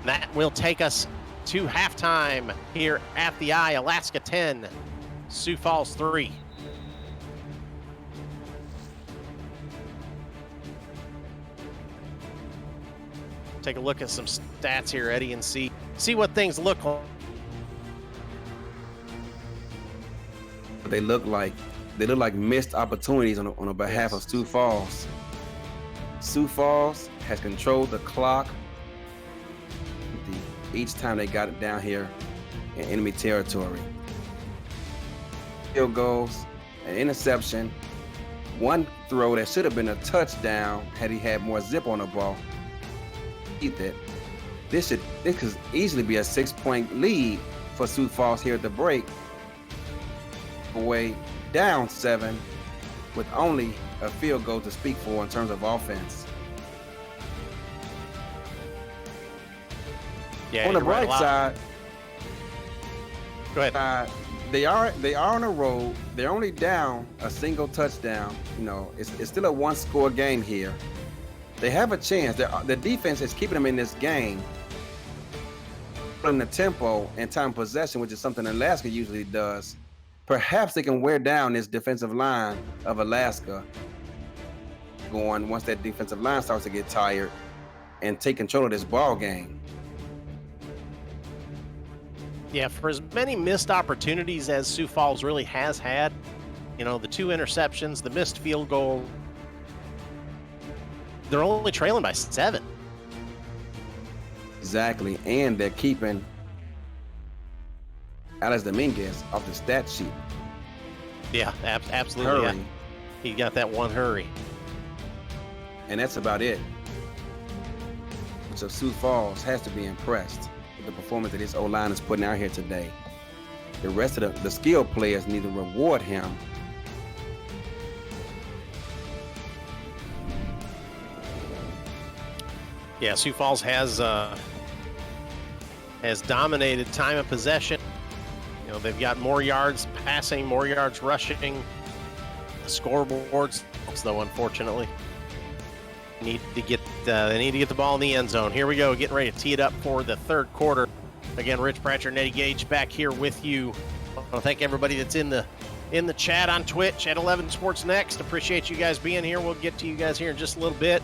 That will take us to halftime here at the I. Alaska 10, Sioux Falls 3. Take a look at some stats here, Eddie, and see what things look like. They look like missed opportunities on the behalf of Sioux Falls. Sioux Falls has controlled the clock each time they got it down here in enemy territory. Field goals, an interception, 1 throw that should have been a touchdown had he had more zip on the ball. This could easily be a 6-point lead for Sioux Falls here at the break. Away down 7 with only a field goal to speak for in terms of offense. Yeah, on the bright side, go ahead. They are on a roll. They're only down a single touchdown. It's still a 1-score game here. They have a chance. The defense is keeping them in this game, putting the tempo and time possession, which is something Alaska usually does. Perhaps they can wear down this defensive line of Alaska once that defensive line starts to get tired and take control of this ball game. Yeah, for as many missed opportunities as Sioux Falls really has had, the 2 interceptions, the missed field goal, they're only trailing by 7. Exactly, and they're keeping Alex Dominguez off the stat sheet. Yeah, absolutely. hurry. Yeah. He got that one hurry. And that's about it. So Sioux Falls has to be impressed with the performance that his O-line is putting out here today. The rest of the skilled players need to reward him. Yeah, Sioux Falls has dominated time of possession. You know, they've got more yards passing, more yards rushing. The scoreboards, though, unfortunately, they need to get the ball in the end zone. Here we go, getting ready to tee it up for the third quarter. Again, Rich Pratchett and Eddie Gage back here with you. I want to thank everybody that's in the chat on Twitch at 11 Sports Next. Appreciate you guys being here. We'll get to you guys here in just a little bit.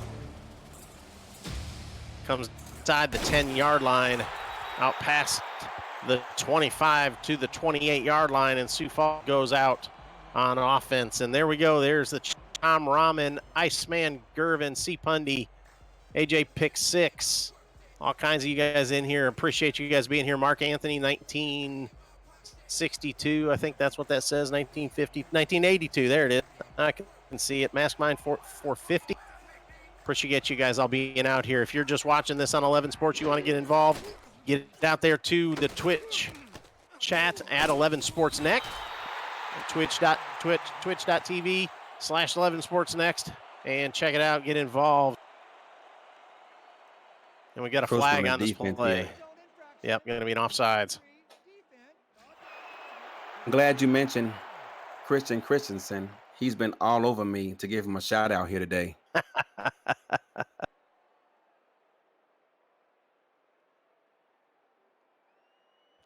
Comes inside the 10-yard line, out past the 25 to the 28-yard line, and Sioux Falls goes out on offense. And there we go. There's the Tom Rahman, Iceman, Gervin, C. Pundy, AJ Pick 6. All kinds of you guys in here. Appreciate you guys being here. Mark Anthony, 1962. I think that's what that says. 1982. There it is. I can see it. Maskmind 450. Appreciate you guys all being out here. If you're just watching this on 11 Sports, you want to get involved, get out there to the Twitch chat at 11 Sports Next. Twitch.tv/11 Sports Next. And check it out. Get involved. And we got a flag on this play. Yep, going to be an offsides. I'm glad you mentioned Christian Christensen. He's been all over me to give him a shout out here today.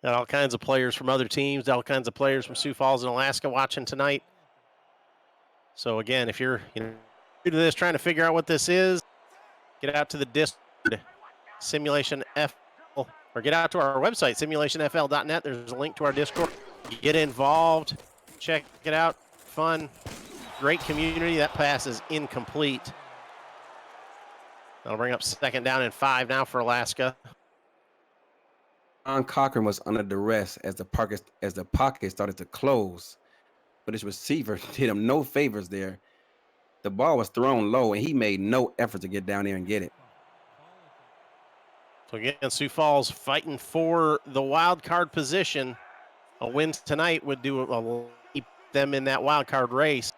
Got all kinds of players from other teams, all kinds of players from Sioux Falls and Alaska watching tonight. So again, if you're new to this, trying to figure out what this is, get out to the Discord, Simulation FL, or get out to our website, simulationfl.net. There's a link to our Discord. Get involved, check it out. Fun, great community. That pass is incomplete. That'll bring up 2nd down and 5 now for Alaska. Ron Cochran was under duress as the pocket started to close, but his receiver did him no favors there. The ball was thrown low, and he made no effort to get down there and get it. So again, Sioux Falls fighting for the wild card position. A win tonight would keep them in that wild card race.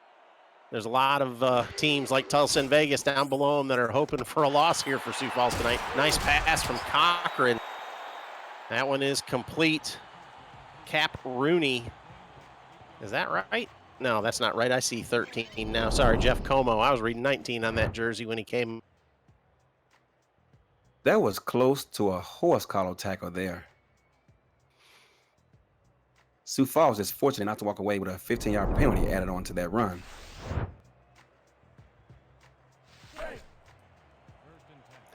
There's a lot of teams like Tulsa and Vegas down below them that are hoping for a loss here for Sioux Falls tonight. Nice pass from Cochran. That one is complete. Cap Rooney. Is that right? No, that's not right. I see 13 now. Sorry, Jeff Como. I was reading 19 on that jersey when he came. That was close to a horse collar tackle there. Sioux Falls is fortunate not to walk away with a 15-yard penalty added on to that run.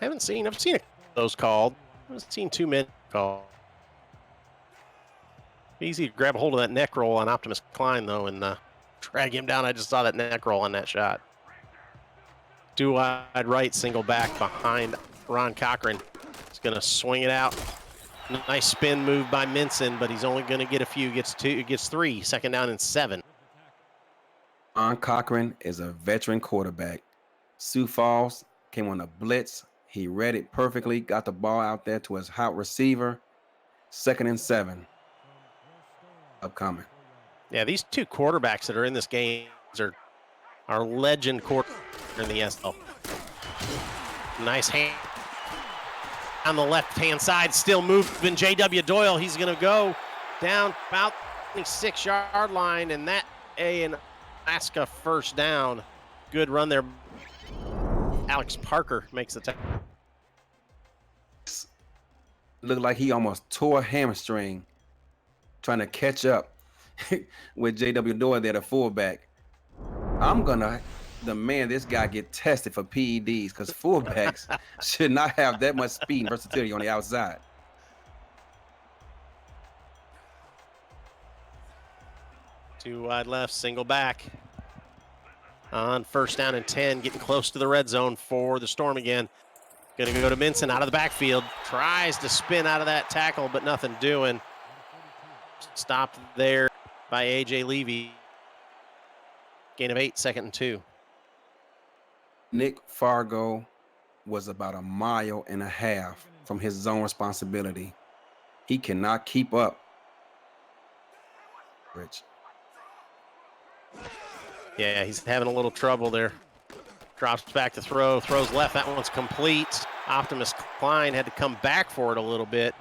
I've seen those called. I haven't seen too many called. Easy to grab a hold of that neck roll on Optimus Klein, though, and drag him down. I just saw that neck roll on that shot. Do-wide right, single back behind Ron Cochran. He's going to swing it out. Nice spin move by Minson, but he's only going to get a few. Gets 3. 2nd down and 7. Ron Cochran is a veteran quarterback. Sioux Falls came on a blitz. He read it perfectly, got the ball out there to his hot receiver. 2nd and 7. Upcoming. Yeah, these two quarterbacks that are in this game are legend quarterbacks in the SL. Nice hand on the left-hand side, still moving. J.W. Doyle, he's going to go down about the 26-yard line, and that an Alaska 1st down. Good run there. Alex Parker makes the tackle. Looked like he almost tore a hamstring trying to catch up with J.W. Doyle there, the fullback. I'm going to demand this guy get tested for PEDs because fullbacks should not have that much speed and versatility on the outside. Two wide left, single back. On 1st down and 10, getting close to the red zone for the Storm again. Going to go to Minson out of the backfield. Tries to spin out of that tackle, but nothing doing. Stopped there by A.J. Levy. Gain of 8, 2nd and 2. Nick Fargo was about 1.5 miles from his zone responsibility. He cannot keep up. Rich. Yeah, he's having a little trouble there. Drops back to throw, throws left. That one's complete. Optimus Klein had to come back for it a little bit,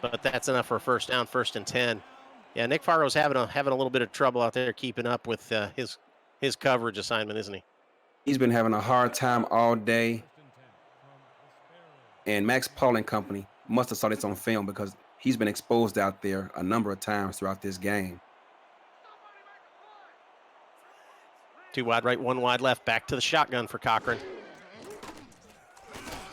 but that's enough for a first down, 1st and 10. Yeah, Nick Fargo's having a little bit of trouble out there keeping up with his coverage assignment, isn't he? He's been having a hard time all day. And Max Paul and company must have saw this on film because he's been exposed out there a number of times throughout this game. 2 wide right, 1 wide left. Back to the shotgun for Cochran.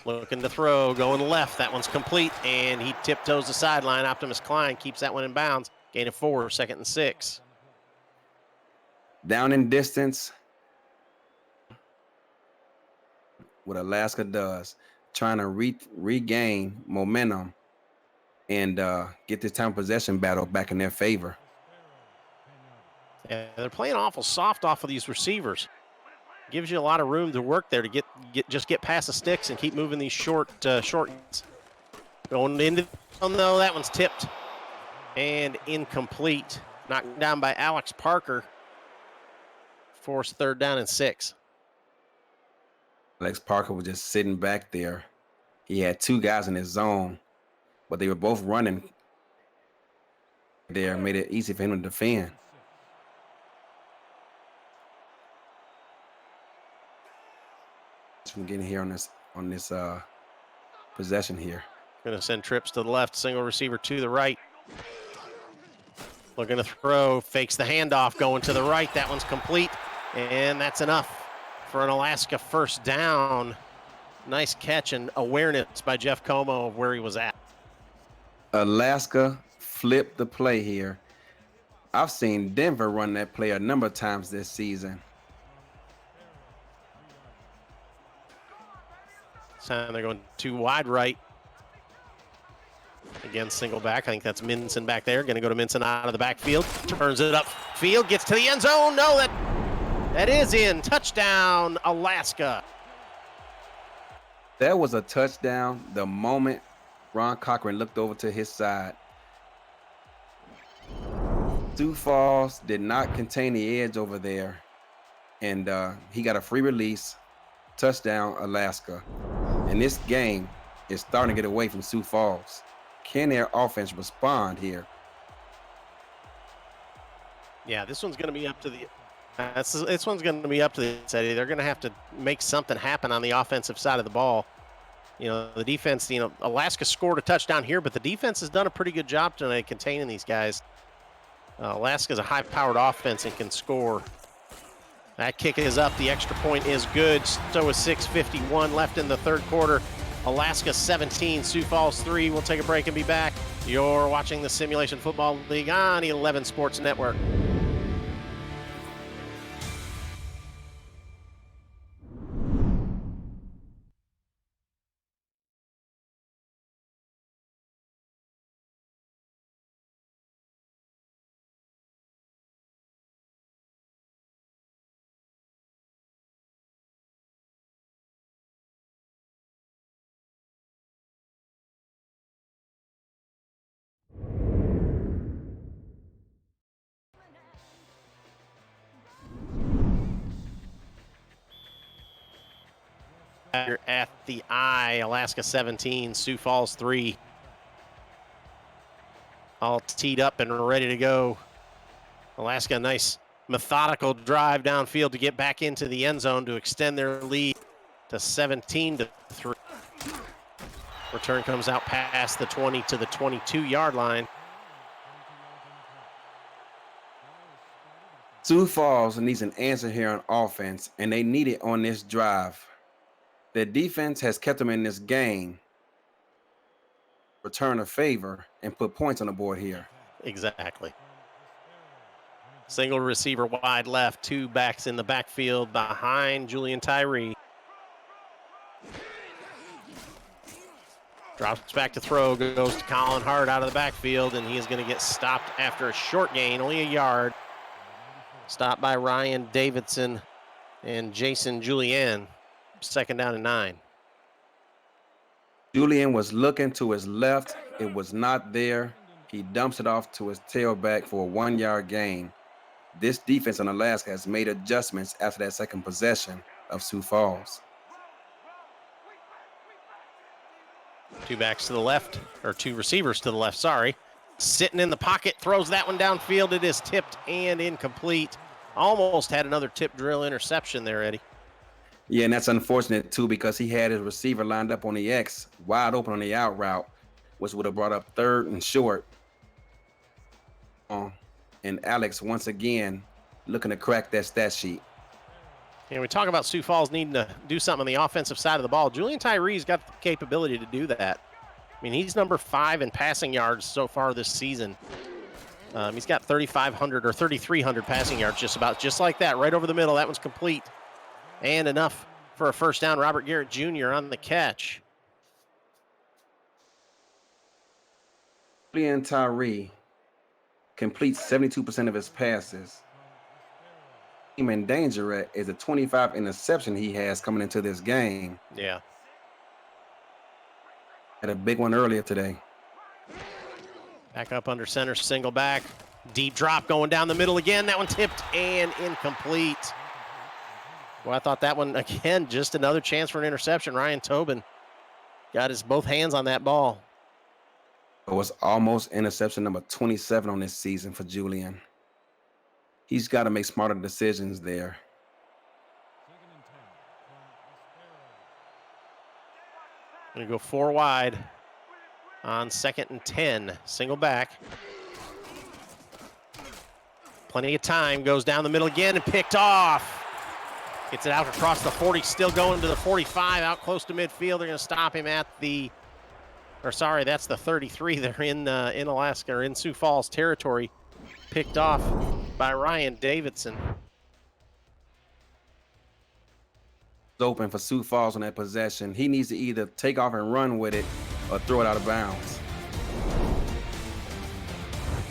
Looking to throw, going left. That one's complete, and he tiptoes the sideline. Optimus Klein keeps that one in bounds. Gain of 4, 2nd and 6. Down in distance, what Alaska does, trying to regain momentum and get this time possession battle back in their favor. Yeah, they're playing awful soft off of these receivers. Gives you a lot of room to work there to get past the sticks and keep moving these short. Going into, oh no, that one's tipped and incomplete. Knocked down by Alex Parker. Forced 3rd down and 6. Alex Parker was just sitting back there. He had 2 guys in his zone, but they were both running there, made it easy for him to defend. From getting here on this possession here. Going to send trips to the left, single receiver to the right. Looking to throw, fakes the handoff, going to the right. That one's complete, and that's enough for an Alaska first down. Nice catch and awareness by Jeff Como of where he was at. Alaska flipped the play here. I've seen Denver run that play a number of times this season. So they're going 2 wide right. Again, single back. I think that's Minson back there. Going to go to Minson out of the backfield. Turns it up field. Gets to the end zone. No, that is in. Touchdown, Alaska. That was a touchdown the moment Ron Cochran looked over to his side. Sioux Falls did not contain the edge over there. And he got a free release. Touchdown, Alaska. And this game is starting to get away from Sioux Falls. Can their offense respond here? Yeah, this one's going to be up to the. This one's going to be up to the city. They're going to have to make something happen on the offensive side of the ball. You know, the defense. You know, Alaska scored a touchdown here, but the defense has done a pretty good job tonight containing these guys. Alaska's a high-powered offense and can score. That kick is up. The extra point is good. So is 6:51 left in the 3rd quarter. Alaska 17, Sioux Falls 3. We'll take a break and be back. You're watching the Simulation Football League on 11 Sports Network. At the eye, Alaska 17, Sioux Falls 3. All teed up and ready to go. Alaska, nice methodical drive downfield to get back into the end zone to extend their lead to 17-3. Return comes out past the 20 to the 22-yard line. Sioux Falls needs an answer here on offense, and they need it on this drive. Their defense has kept them in this game. Return a favor and put points on the board here. Exactly. Single receiver wide left, 2 backs in the backfield behind Julian Tyree. Drops back to throw, goes to Colin Hart out of the backfield, and he is going to get stopped after a short gain, only a yard. Stopped by Ryan Davidson and Jason Julian. 2nd down and 9. Julian was looking to his left. It was not there. He dumps it off to his tailback for a 1-yard gain. This defense in Alaska has made adjustments after that second possession of Sioux Falls. 2 backs to the left, or 2 receivers to the left, sorry. Sitting in the pocket, throws that one downfield. It is tipped and incomplete. Almost had another tip drill interception there, Eddie. Yeah, and that's unfortunate, too, because he had his receiver lined up on the X, wide open on the out route, which would have brought up 3rd and short. And Alex, once again, looking to crack that stat sheet. And we talk about Sioux Falls needing to do something on the offensive side of the ball. Julian Tyree's got the capability to do that. I mean, he's number 5 in passing yards so far this season. He's got 3,500 or 3,300 passing yards, just like that, right over the middle. That one's complete. And enough for a first down. Robert Garrett Jr. on the catch. Julian Tyree completes 72% of his passes. Team in danger at is a 25 interception he has coming into this game. Yeah. Had a big one earlier today. Back up under center, single back. Deep drop going down the middle again. That one tipped and incomplete. Well, I thought that one, again, just another chance for an interception. Ryan Tobin got his both hands on that ball. It was almost interception number 27 on this season for Julian. He's got to make smarter decisions there. Going to go 4 wide on 2nd and 10. Single back. Plenty of time. Goes down the middle again and picked off. Gets it out across the 40. Still going to the 45. Out close to midfield. They're going to stop him at the... Or sorry, that's the 33. They're in Alaska, or in Sioux Falls territory. Picked off by Ryan Davidson. Open for Sioux Falls on that possession. He needs to either take off and run with it or throw it out of bounds.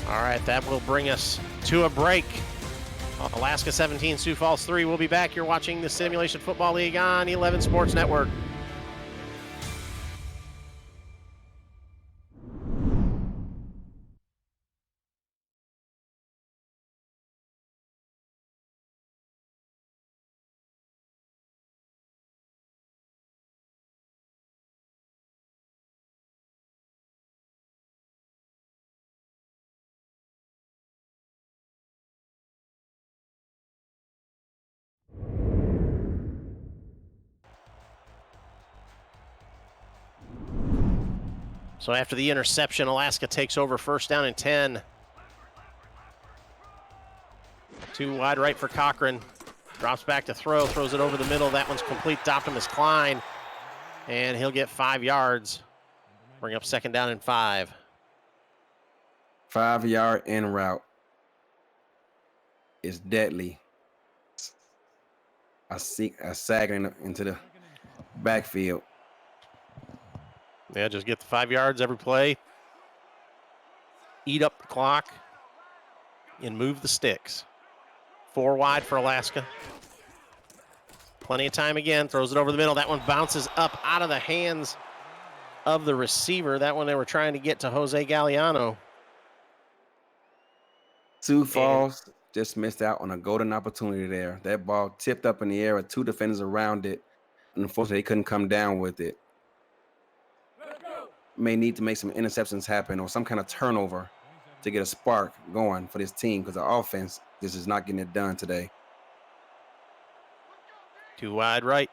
All right, that will bring us to a break. Alaska 17, Sioux Falls 3. We'll be back. You're watching the Simulation Football League on 11 Sports Network. So after the interception, Alaska takes over 1st down and 10. 2 wide right for Cochran. Drops back to throw, throws it over the middle. That one's complete to Optimus Klein. And he'll get 5 yards. Bring up 2nd down and 5. 5-yard in route is deadly. I sagging into the backfield. Yeah, just get the 5 yards every play. Eat up the clock and move the sticks. 4 wide for Alaska. Plenty of time again. Throws it over the middle. That one bounces up out of the hands of the receiver. That one they were trying to get to Jose Galliano. Sioux Falls just missed out on a golden opportunity there. That ball tipped up in the air with 2 defenders around it. Unfortunately, they couldn't come down with it. May need to make some interceptions happen or some kind of turnover to get a spark going for this team, because the offense just is not getting it done today. 2 wide right,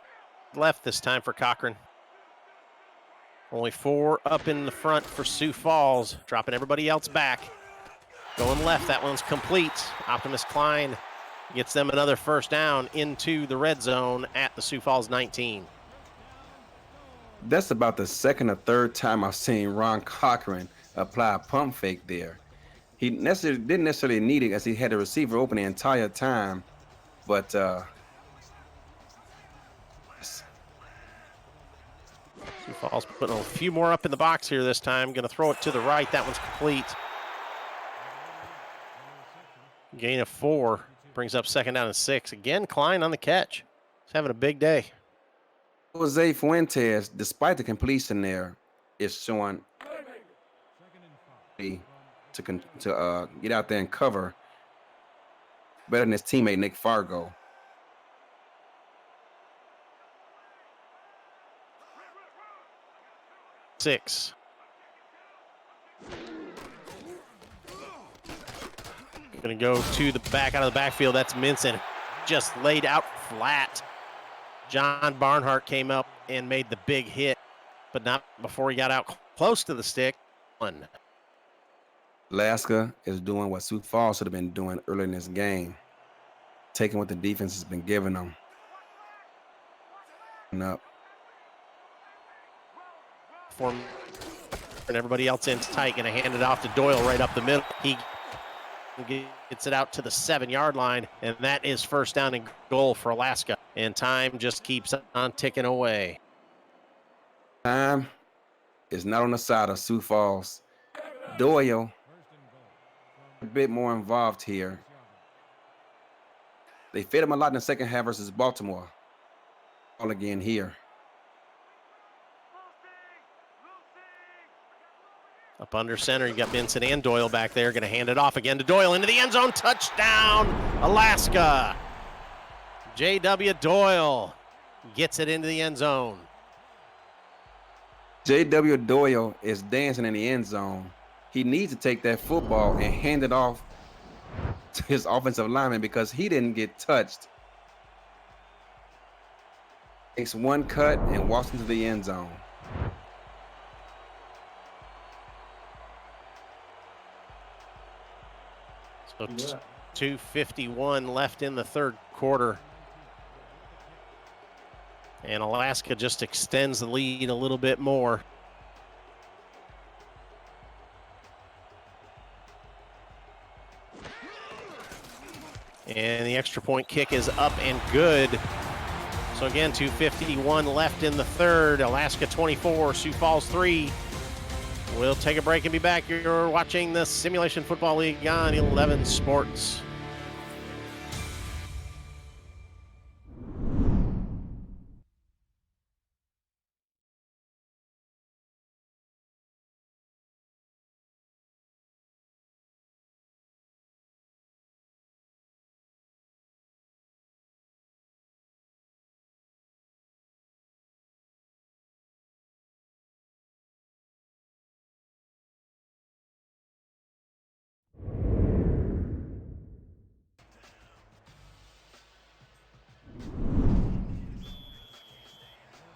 left this time for Cochran. Only 4 up in the front for Sioux Falls, dropping everybody else back. Going left, that one's complete. Optimus Klein gets them another 1st down into the red zone at the Sioux Falls 19. That's about the 2nd or 3rd time I've seen Ron Cochran apply a pump fake there. He didn't necessarily need it as he had the receiver open the entire time, but Sioux Falls putting a few more up in the box here this time. Going to throw it to the right. That one's complete. Gain of 4. Brings up 2nd down and 6. Again, Klein on the catch. He's having a big day. Jose Fuentes, despite the completion there, is showing to get out there and cover better than his teammate Nick Fargo. Six. Going to go to the back out of the backfield. That's Minson. Just laid out flat. John Barnhart came up and made the big hit, but not before he got out close to the stick. One. Alaska is doing what Sioux Falls should have been doing earlier in this game, taking what the defense has been giving them. And up. And everybody else in tight, going to hand it off to Doyle right up the middle. He gets it out to the 7-yard line, and that is 1st down and goal for Alaska. And time just keeps on ticking away. Time is not on the side of Sioux Falls. Doyle, a bit more involved here. They fed him a lot in the second half versus Baltimore. All again here. Up under center, you got Benson and Doyle back there. Going to hand it off again to Doyle into the end zone. Touchdown, Alaska. J.W. Doyle gets it into the end zone. J.W. Doyle is dancing in the end zone. He needs to take that football and hand it off to his offensive lineman because he didn't get touched. Takes one cut and walks into the end zone. So 2:51 left in the 3rd quarter. And Alaska just extends the lead a little bit more. And the extra point kick is up and good. So again, 2:51 left in the 3rd. Alaska 24, Sioux Falls 3. We'll take a break and be back. You're watching the Simulation Football League on 11 Sports.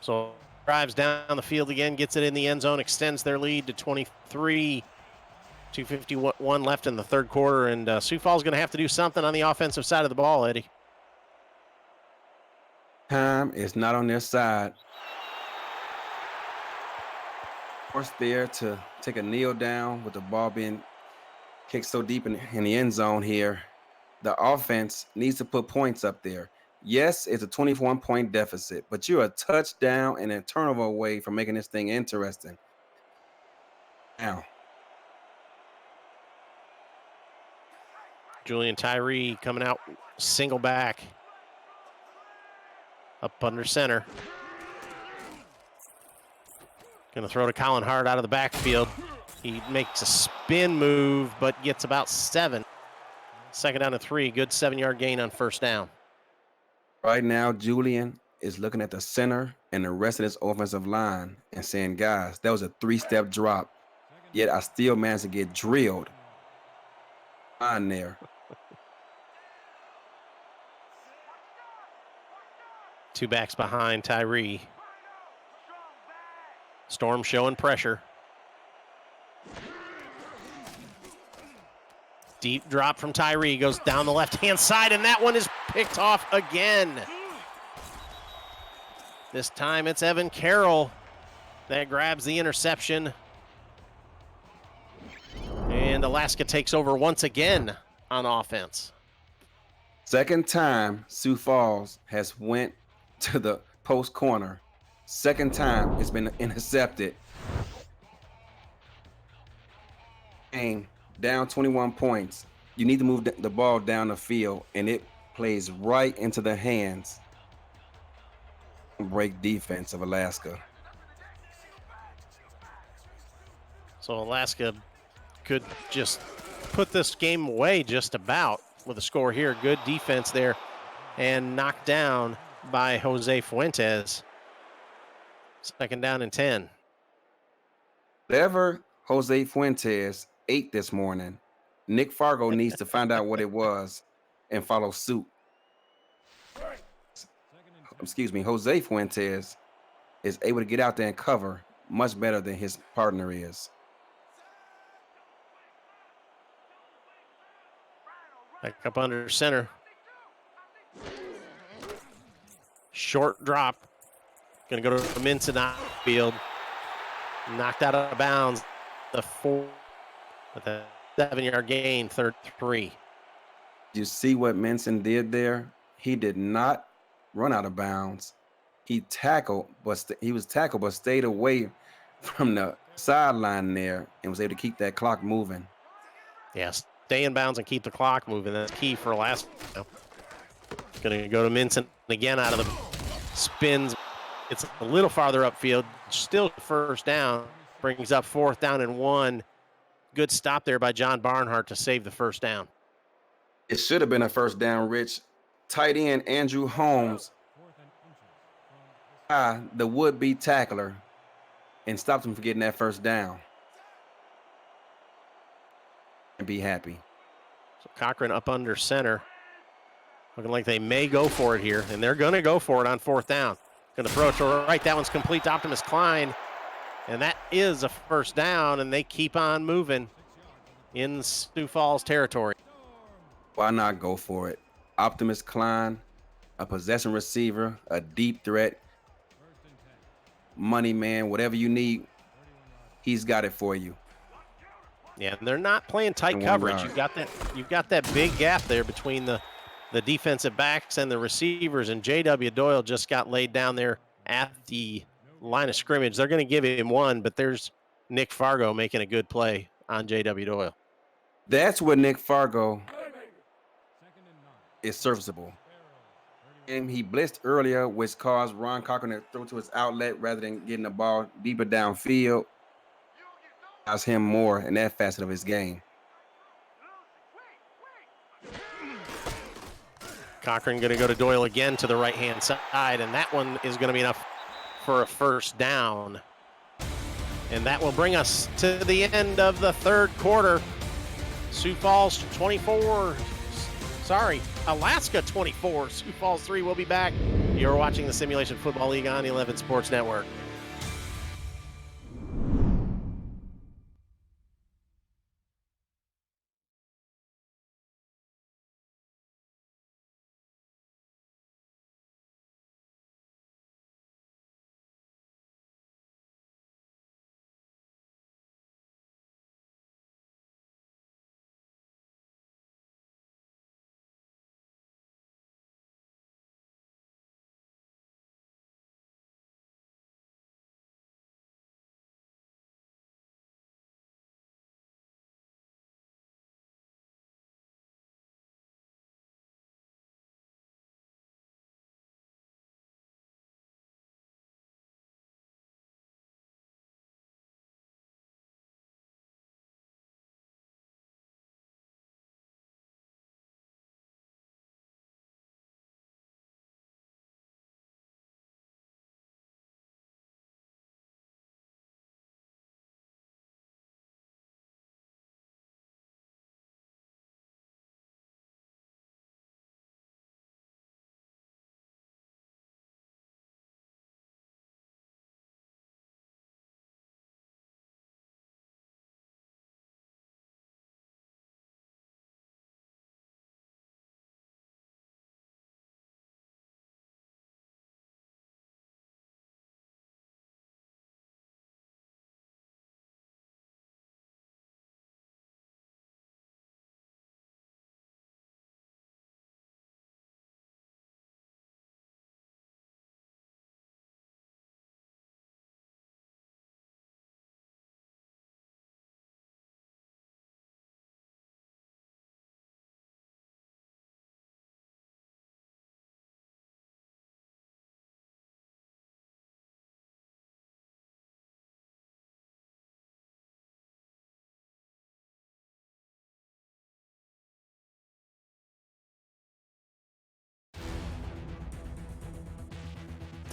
So drives down the field again, gets it in the end zone, extends their lead to 23. 2:51 left in the 3rd quarter, and Sioux Falls going to have to do something on the offensive side of the ball, Eddie. Time is not on their side. Forced there to take a kneel down with the ball being kicked so deep in the end zone here. The offense needs to put points up there. Yes, it's a 21-point deficit, but you're a touchdown and a turnover away from making this thing interesting. Now, Julian Tyree coming out single back. Up under center. Going to throw to Colin Hart out of the backfield. He makes a spin move, but gets about 7. 2nd down and 3. Good 7-yard gain on 1st down. right now, Julian is looking at the center and the rest of this offensive line and saying, guys, that was a 3-step drop, yet I still managed to get drilled on there. Two backs behind Tyree. Storm showing pressure. Deep drop from Tyree, goes down the left-hand side, and that one is picked off again. This time it's Evan Carroll that grabs the interception. And Alaska takes over once again on offense. Second time Sioux Falls has went to the post corner. Second time it's been intercepted. Game down 21 points. You need to move the ball down the field, and it plays right into the hands break defense of Alaska. So Alaska could just put this game away just about with a score here. Good defense there and knocked down by Jose Fuentes. 2nd down and 10. Whatever Jose Fuentes ate this morning, Nick Fargo needs to find out what it was and follow suit. Excuse me, Jose Fuentes is able to get out there and cover much better than his partner is. Back up under center. Short drop. Going to go to Minson outfield. Knocked out of bounds. The 4 with a 7-yard gain, 3rd 3. You see what Minson did there? He did not run out of bounds. He tackled, but he was tackled, but stayed away from the sideline there and was able to keep that clock moving. Yes, stay in bounds and keep the clock moving. That's key for Alaska. Going to go to Minson again out of the spins. It's a little farther upfield. Still 1st down. Brings up 4th down and 1. Good stop there by John Barnhart to save the 1st down. It should have been a 1st down, Rich. Tight end Andrew Holmes, the would-be tackler, and stopped him from getting that 1st down. And be happy. So Cochran up under center. Looking like they may go for it here, and they're going to go for it on 4th down. Going to throw it to the right. That one's complete to Optimus Klein. And that is a 1st down, and they keep on moving in Sioux Falls territory. Why not go for it? Optimus Klein, a possession receiver, a deep threat, money man, whatever you need, he's got it for you. Yeah, and they're not playing tight coverage. You've got that big gap there between the defensive backs and the receivers, and J.W. Doyle just got laid down there at the line of scrimmage. They're going to give him one, but there's Nick Fargo making a good play on J.W. Doyle. That's where Nick Fargo is serviceable. And he blitzed earlier, which caused Ron Cochran to throw to his outlet rather than getting the ball deeper downfield. Allows him more in that facet of his game. Cochran going to go to Doyle again to the right-hand side, and that one is going to be enough for a 1st down. And that will bring us to the end of the 3rd quarter. Sioux Falls 24, Alaska 24, Sioux Falls 3. We'll be back. You're watching the Simulation Football League on 11 Sports Network.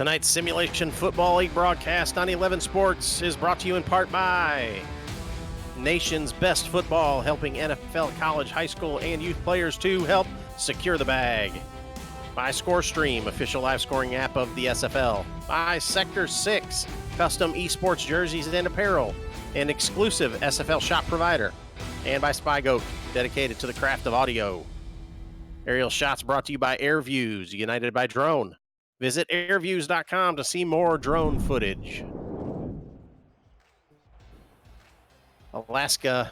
Tonight's Simulation Football League broadcast on 11 Sports is brought to you in part by Nation's Best Football, helping NFL, college, high school, and youth players to help secure the bag. By ScoreStream, official live scoring app of the SFL. By Sector 6, custom esports jerseys and apparel, an exclusive SFL shop provider. And by SpyGoat, dedicated to the craft of audio. Aerial shots brought to you by AirViews, united by drone. Visit airviews.com to see more drone footage. Alaska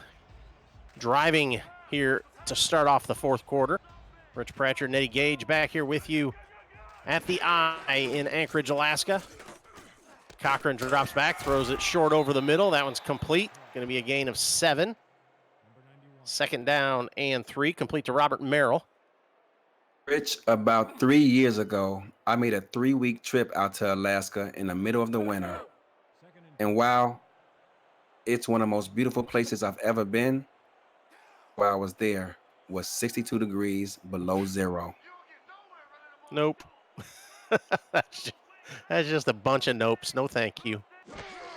driving here to start off the fourth quarter. Rich Pratchett and Eddie Gage back here with you at the I in Anchorage, Alaska. Cochran drops back, throws it short over the middle. That one's complete. Going to be a gain of 7. Second down and 3, complete to Robert Merrill. Rich, about 3 years ago, I made a 3-week trip out to Alaska in the middle of the winter. And while it's one of the most beautiful places I've ever been, while I was there was 62 degrees below zero. Nope. That's just a bunch of nopes. No, thank you.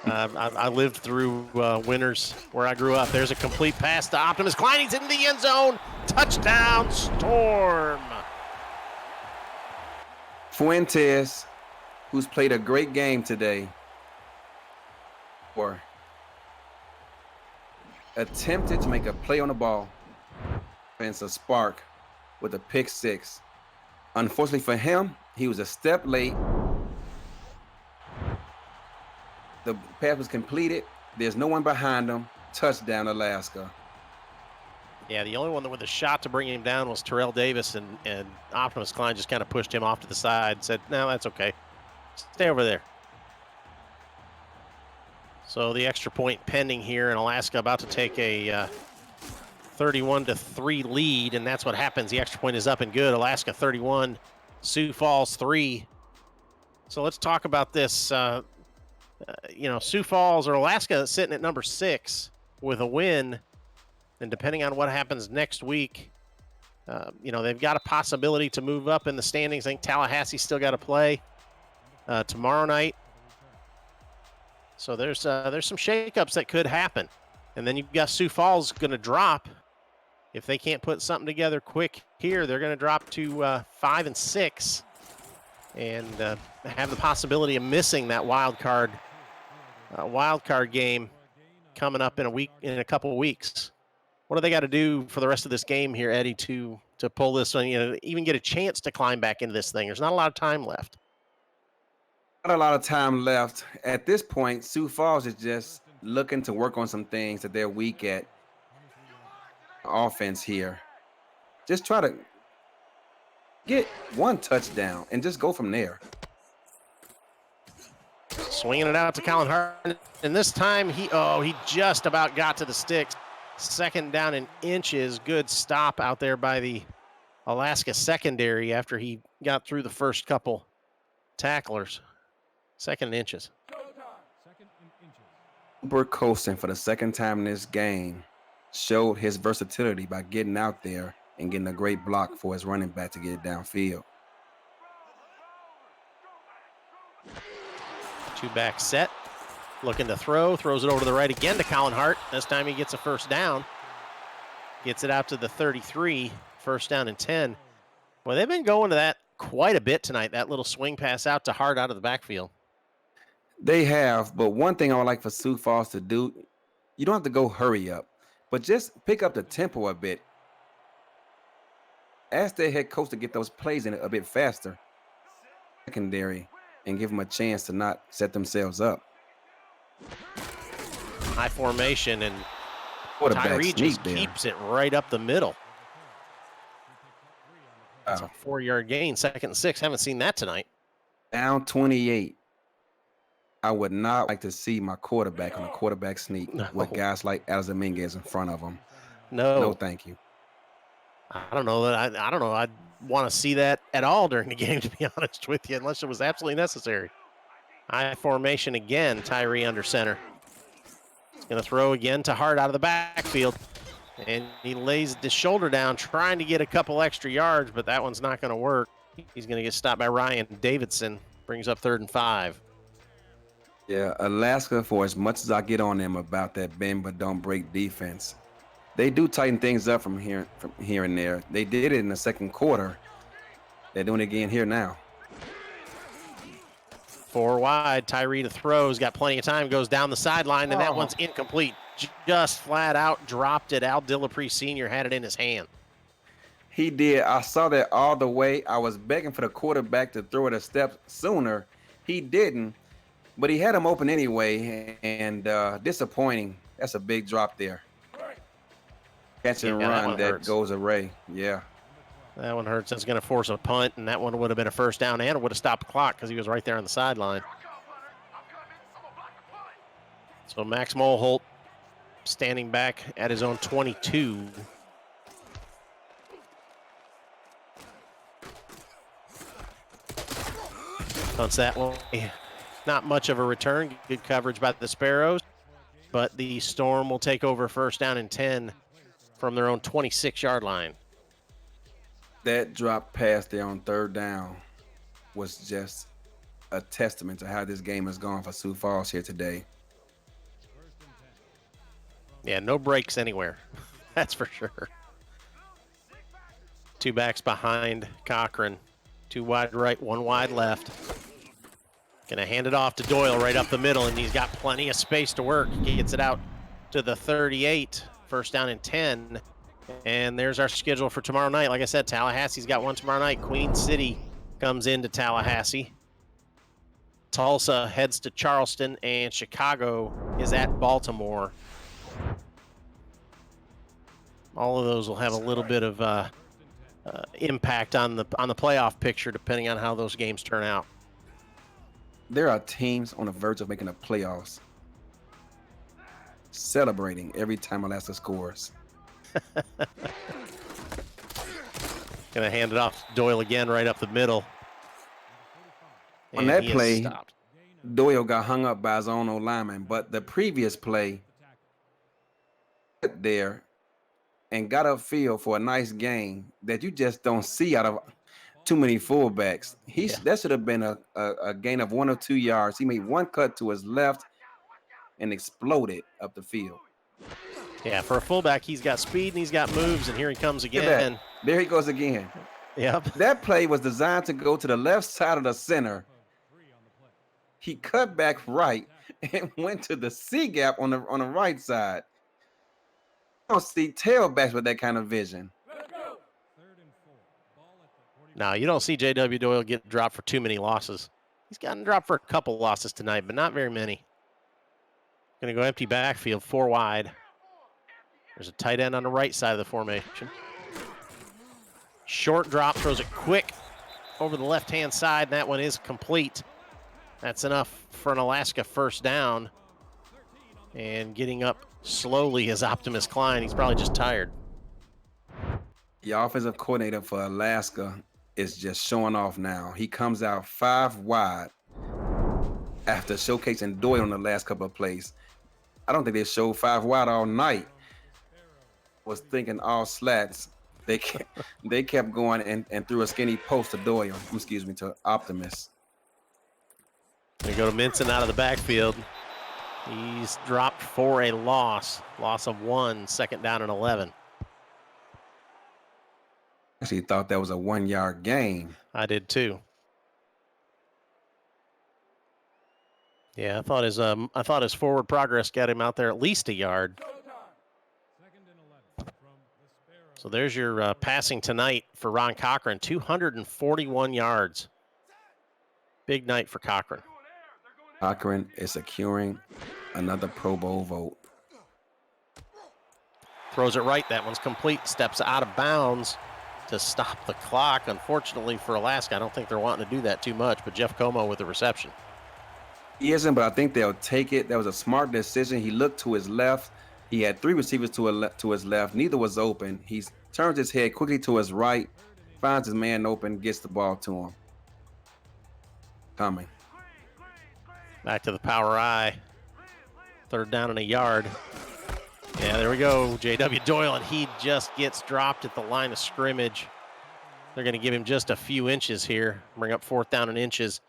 I lived through winters where I grew up. There's a complete pass to Optimus Klein. He's in the end zone. Touchdown, Storm. Fuentes, who's played a great game today, or attempted to make a play on the ball, and a spark with a pick 6. Unfortunately for him, he was a step late. The pass was completed. There's no one behind him. Touchdown, Alaska. Yeah, the only one with a shot to bring him down was Terrell Davis, and Optimus Klein just kind of pushed him off to the side and said, no, that's okay. Stay over there. So the extra point pending here, and Alaska about to take a 31-3 lead, and that's what happens. The extra point is up and good. Alaska 31, Sioux Falls 3. So let's talk about this. Sioux Falls or Alaska sitting at number 6 with a win. And depending on what happens next week, they've got a possibility to move up in the standings. I think Tallahassee's still got to play tomorrow night. So there's some shakeups that could happen. And then you've got Sioux Falls going to drop. If they can't put something together quick here, they're going to drop to 5 and 6 and have the possibility of missing that wild card game coming up in a couple of weeks. What do they got to do for the rest of this game here, Eddie, to pull this one, even get a chance to climb back into this thing? There's not a lot of time left. Not a lot of time left. At this point, Sioux Falls is just looking to work on some things that they're weak at. Offense here. Just try to get one touchdown and just go from there. Swinging it out to Colin Hart, and this time he just about got to the sticks. Second down in inches. Good stop out there by the Alaska secondary after he got through the first couple tacklers. Second and inches. Cooper Colson, for the second time in this game, showed his versatility by getting out there and getting a great block for his running back to get it downfield. 2-back set. Looking to throw. Throws it over to the right again to Colin Hart. This time he gets a first down. Gets it out to the 33. First down and 10. Well, they've been going to that quite a bit tonight. That little swing pass out to Hart out of the backfield. They have, but one thing I would like for Sioux Falls to do, you don't have to go hurry up, but just pick up the tempo a bit. Ask their head coach to get those plays in a bit faster. Secondary, and give them a chance to not set themselves up. High formation, and Tyree just keeps it right up the middle. That's a 4-yard gain, 2nd and 6. Haven't seen that tonight. Down 28. I would not like to see my quarterback on a quarterback sneak with guys like Alex Dominguez in front of him. No, thank you. I don't know that I don't know. I'd want to see that at all during the game, to be honest with you, unless it was absolutely necessary. High formation again, Tyree under center. He's going to throw again to Hart out of the backfield. And he lays the shoulder down, trying to get a couple extra yards, but that one's not going to work. He's going to get stopped by Ryan Davidson. Brings up 3rd and 5. Yeah, Alaska, for as much as I get on them about that bend but don't break defense, they do tighten things up from here and there. They did it in the second quarter. They're doing it again here now. 4 wide. Tyree to throw. He's got plenty of time. Goes down the sideline, and that one's incomplete. Just flat out dropped it. Al Dillapre Sr. had it in his hand. He did. I saw that all the way. I was begging for the quarterback to throw it a step sooner. He didn't, but he had him open anyway, and disappointing. That's a big drop there. Catch and run that goes away. Yeah. That one hurts. That's going to force a punt, and that one would have been a first down, and it would have stopped the clock because he was right there on the sideline. So Max Mulholt standing back at his own 22. Punts that one. Not much of a return. Good coverage by the Sparrows, but the Storm will take over first down and 10 from their own 26-yard line. That drop pass there on 3rd down was just a testament to how this game has gone for Sioux Falls here today. Yeah, no breaks anywhere. That's for sure. 2 backs behind Cochran. 2 wide right, 1 wide left. Gonna hand it off to Doyle right up the middle, and he's got plenty of space to work. He gets it out to the 38. First down and 10. And there's our schedule for tomorrow night. Like I said, Tallahassee's got one tomorrow night. Queen City comes into Tallahassee. Tulsa heads to Charleston, and Chicago is at Baltimore. All of those will have a little bit of impact on the playoff picture, depending on how those games turn out. There are teams on the verge of making the playoffs, celebrating every time Alaska scores. Gonna hand it off to Doyle again, right up the middle. On that play, Doyle got hung up by his own old lineman, but the previous play there and got upfield for a nice gain that you just don't see out of too many fullbacks. That should have been a gain of 1 or 2 yards. He made one cut to his left and exploded up the field. Yeah, for a fullback, he's got speed and he's got moves, and here he comes again. There he goes again. Yep. That play was designed to go to the left side of the center. He cut back right and went to the C gap on the right side. I don't see tailbacks with that kind of vision. No, you don't see J.W. Doyle get dropped for too many losses. He's gotten dropped for a couple losses tonight, but not very many. Going to go empty backfield, 4 wide. There's a tight end on the right side of the formation. Short drop, throws it quick over the left-hand side, and that one is complete. That's enough for an Alaska first down. And getting up slowly is Optimus Klein. He's probably just tired. The offensive coordinator for Alaska is just showing off now. He comes out 5 wide after showcasing Doyle on the last couple of plays. I don't think they showed 5 wide all night. Was thinking all slats. They kept going and threw a skinny post to Doyle. To Optimus. They go to Minson out of the backfield. He's dropped for a loss of 1, 2nd down and 11. Actually thought that was a 1-yard gain. I did too. Yeah, I thought his forward progress got him out there at least a yard. So there's your passing tonight for Ron Cochran, 241 yards. Big night for Cochran. Cochran is securing another Pro Bowl vote. Throws it right. That one's complete. Steps out of bounds to stop the clock. Unfortunately for Alaska, I don't think they're wanting to do that too much, but Jeff Como with the reception. He isn't, but I think they'll take it. That was a smart decision. He looked to his left. He had 3 receivers to his left. Neither was open. He turns his head quickly to his right, finds his man open, gets the ball to him. Coming. Back to the power I. 3rd down and a yard. Yeah, there we go. J.W. Doyle, and he just gets dropped at the line of scrimmage. They're going to give him just a few inches here. Bring up 4th down and inches.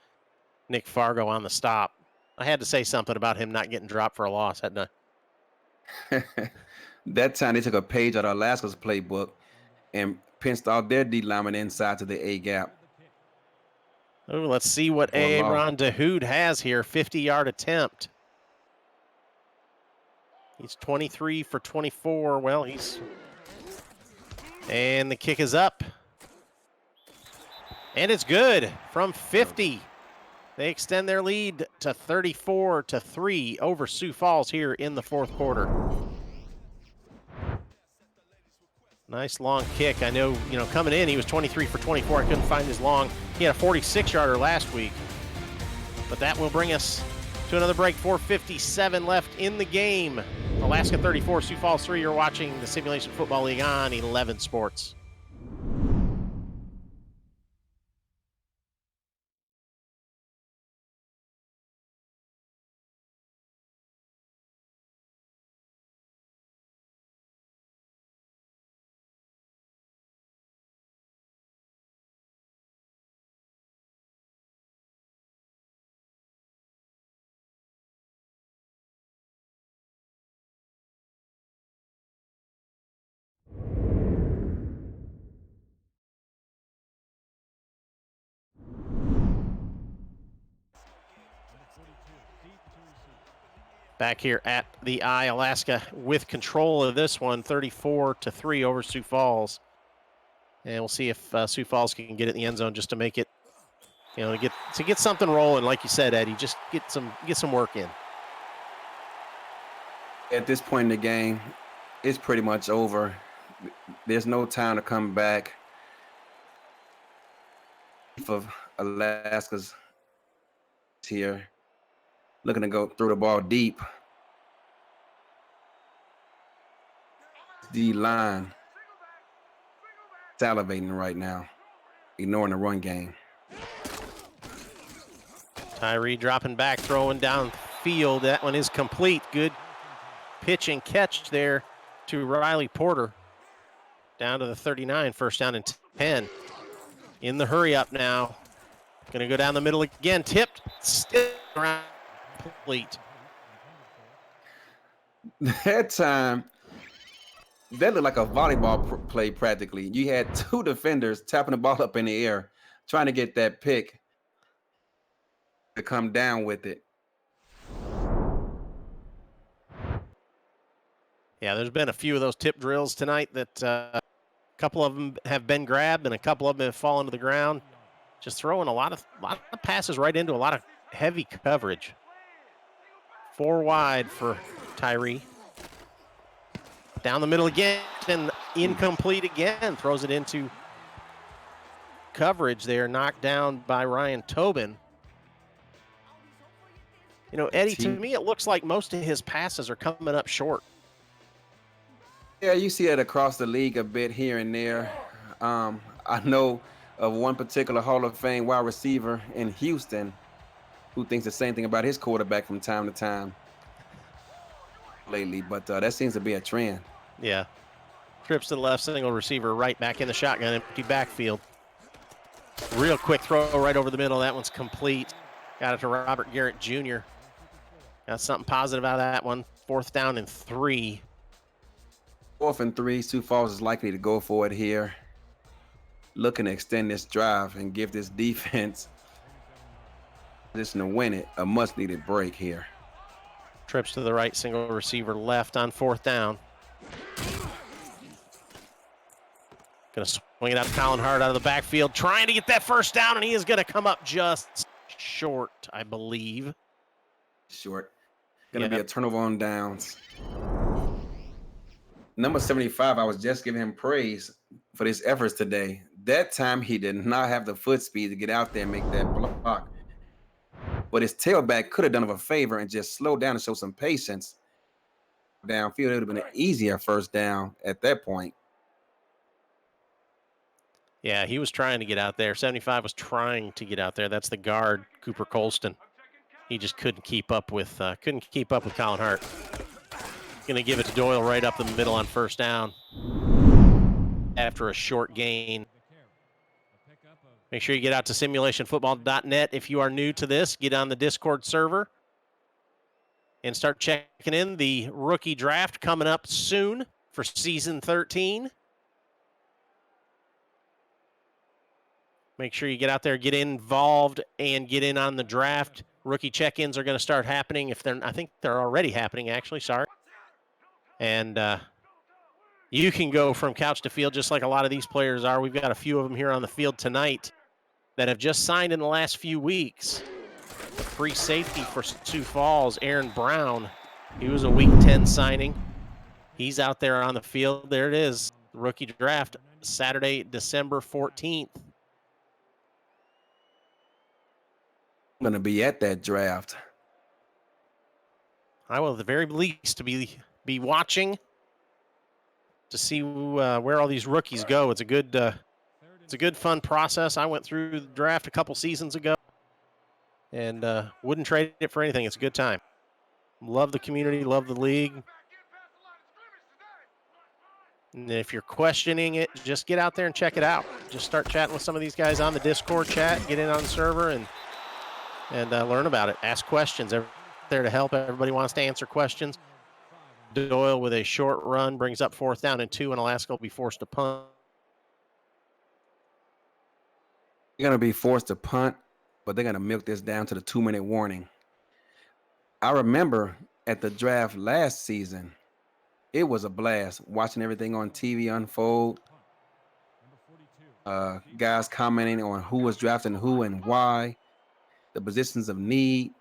Nick Fargo on the stop. I had to say something about him not getting dropped for a loss, hadn't I? That time they took a page out of Alaska's playbook and pinched out their D lineman inside to the A gap. Oh, let's see what For a loss. Aaron DeHood has here. 50-yard attempt. He's 23 for 24. Well, and the kick is up. And it's good from 50. They extend their lead to 34-3 over Sioux Falls here in the fourth quarter. Nice long kick. I know, coming in, he was 23 for 24. I couldn't find his long. He had a 46-yarder last week. But that will bring us to another break. 4:57 left in the game. Alaska 34, Sioux Falls 3. You're watching the Simulation Football League on 11 Sports. Back here at the I, Alaska with control of this one, 34-3 over Sioux Falls. And we'll see if Sioux Falls can get it in the end zone just to make it, to get something rolling. Like you said, Eddie, just get some work in. At this point in the game, it's pretty much over. There's no time to come back. Of Alaska's here, looking to go throw the ball deep. The line salivating right now, ignoring the run game. Tyree dropping back, throwing downfield. That one is complete. Good pitch and catch there to Riley Porter. Down to the 39, first down and 10. In the hurry up now. Going to go down the middle again. Tipped. Still around. Complete. That time, that looked like a volleyball play practically. You had two defenders tapping the ball up in the air, trying to get that pick to come down with it. Yeah, there's been a few of those tip drills tonight that a couple of them have been grabbed and a couple of them have fallen to the ground. Just throwing a lot of passes right into a lot of heavy coverage. 4 wide for Tyree. Down the middle again and incomplete again. Throws it into coverage there, knocked down by Ryan Tobin. Eddie, to me, it looks like most of his passes are coming up short. Yeah, you see it across the league a bit here and there. I know of one particular Hall of Fame wide receiver in Houston who thinks the same thing about his quarterback from time to time lately, but that seems to be a trend. Yeah. Trips to the left, single receiver right, back in the shotgun, empty backfield. Real quick throw right over the middle. That one's complete. Got it to Robert Garrett Jr. Got something positive out of that one. 4th down and 3. 4th and 3. Sioux Falls is likely to go for it here. Looking to extend this drive and give this defense position to win it. A much-needed break here. Trips to the right, single receiver left on 4th down. Going to swing it out to Colin Hart out of the backfield, trying to get that first down, and he is going to come up just short, I believe. Short. Going to be a turnover on downs. Number 75, I was just giving him praise for his efforts today. That time, he did not have the foot speed to get out there and make that block. But his tailback could have done him a favor and just slow down and show some patience. Downfield, it would have been an easier first down at that point. Yeah, he was trying to get out there. 75 was trying to get out there. That's the guard, Cooper Colston. He just couldn't keep up with Colin Hart. Going to give it to Doyle right up the middle on first down after a short gain. Make sure you get out to simulationfootball.net. If you are new to this, get on the Discord server and start checking in. The rookie draft coming up soon for season 13. Make sure you get out there, get involved, and get in on the draft. Rookie check-ins are going to start happening. I think they're already happening, actually. Sorry. And you can go from couch to field just like a lot of these players are. We've got a few of them here on the field tonight that have just signed in the last few weeks. Free safety for Sioux Falls, Aaron Brown. He was a Week 10 signing. He's out there on the field. There it is, the rookie draft, Saturday, December 14th. I'm going to be at that draft. I will, at the very least, to be watching to see where all these rookies go. It's a good, fun process. I went through the draft a couple seasons ago, and wouldn't trade it for anything. It's a good time. Love the community, love the league. And if you're questioning it, just get out there and check it out. Just start chatting with some of these guys on the Discord chat, get in on the server, and learn about it. Ask questions. They're there to help. Everybody wants to answer questions. Doyle with a short run brings up 4th down and 2, and Alaska will be forced to punt. They're going to be forced to punt, but they're going to milk this down to the 2-minute warning. I remember at the draft last season, it was a blast watching everything on TV unfold. Guys commenting on who was drafting who and why, the positions of need.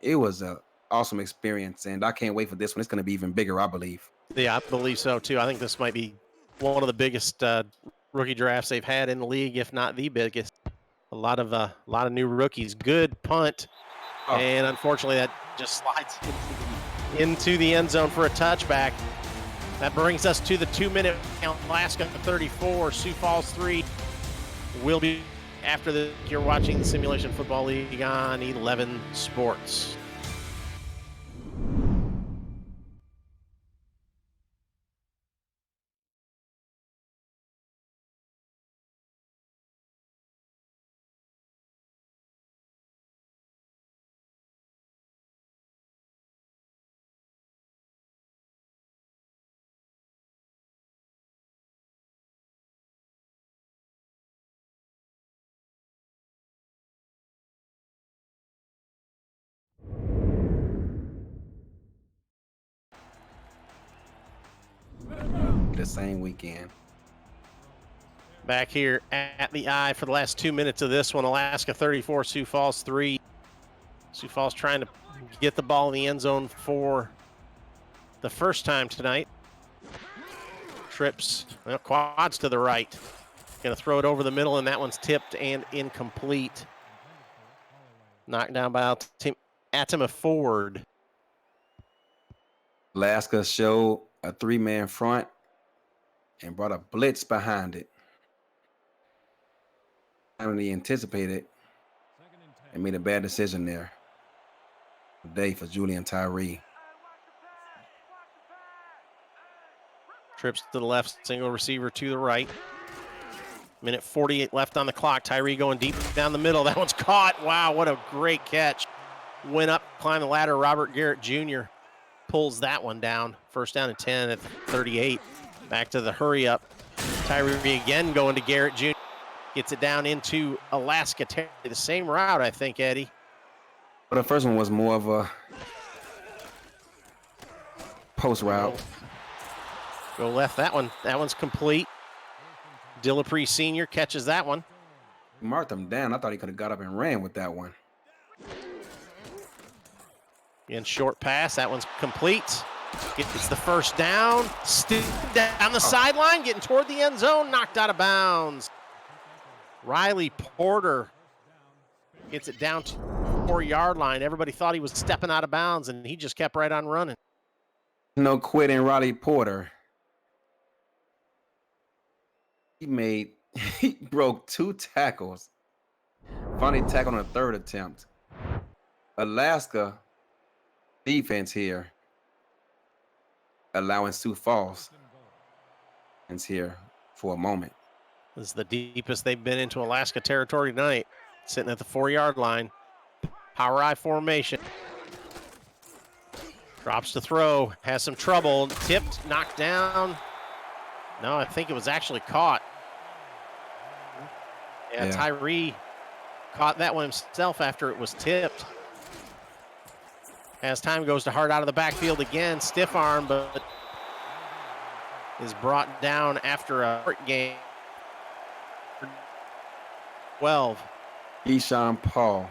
It was an awesome experience, and I can't wait for this one. It's going to be even bigger, I believe. Yeah, I believe so, too. I think this might be one of the biggest rookie drafts they've had in the league, if not the biggest. A lot of new rookies. Good punt. Oh. And unfortunately, that just slides into the end zone for a touchback. That brings us to the 2-minute count. Alaska 34, Sioux Falls 3. We'll be after the. You're watching the Simulation Football League on 11 Sports. The same weekend. Back here at the eye for the last 2 minutes of this one. Alaska 34, Sioux Falls 3. Sioux Falls trying to get the ball in the end zone for the first time tonight. Trips, quads to the right. Going to throw it over the middle, and that one's tipped and incomplete. Knocked down by Atima Ford. Alaska showed a 3-man front and brought a blitz behind it. He anticipated and made a bad decision there. Today for Julian Tyree. Trips to the left, single receiver to the right. Minute 48 left on the clock. Tyree going deep down the middle. That one's caught. Wow, what a great catch. Went up, climbed the ladder. Robert Garrett Jr. pulls that one down. 1st down and 10 at 38. Back to the hurry up. Tyree again going to Garrett Jr. Gets it down into Alaska. The same route, I think, Eddie. But the first one was more of a post route. Go left. That one's complete. Dillapre Sr. catches that one. Marked him down. I thought he could have got up and ran with that one. In short pass. That one's complete. Gets the 1st down. Still down the sideline, getting toward the end zone. Knocked out of bounds. Riley Porter gets it down to the 4-yard line. Everybody thought he was stepping out of bounds, and he just kept right on running. No quitting Riley Porter. He broke 2 tackles. Finally tackled on a 3rd attempt. Alaska defense here allowing Sioux Falls here for a moment. This is the deepest they've been into Alaska territory tonight. Sitting at the 4-yard line. Power I formation. Drops to throw. Has some trouble. Tipped, knocked down. No, I think it was actually caught. Yeah, Tyree caught that one himself after it was tipped. As time goes to Hart out of the backfield again. Stiff arm, but is brought down after a short game. 12. Keyshawn Paul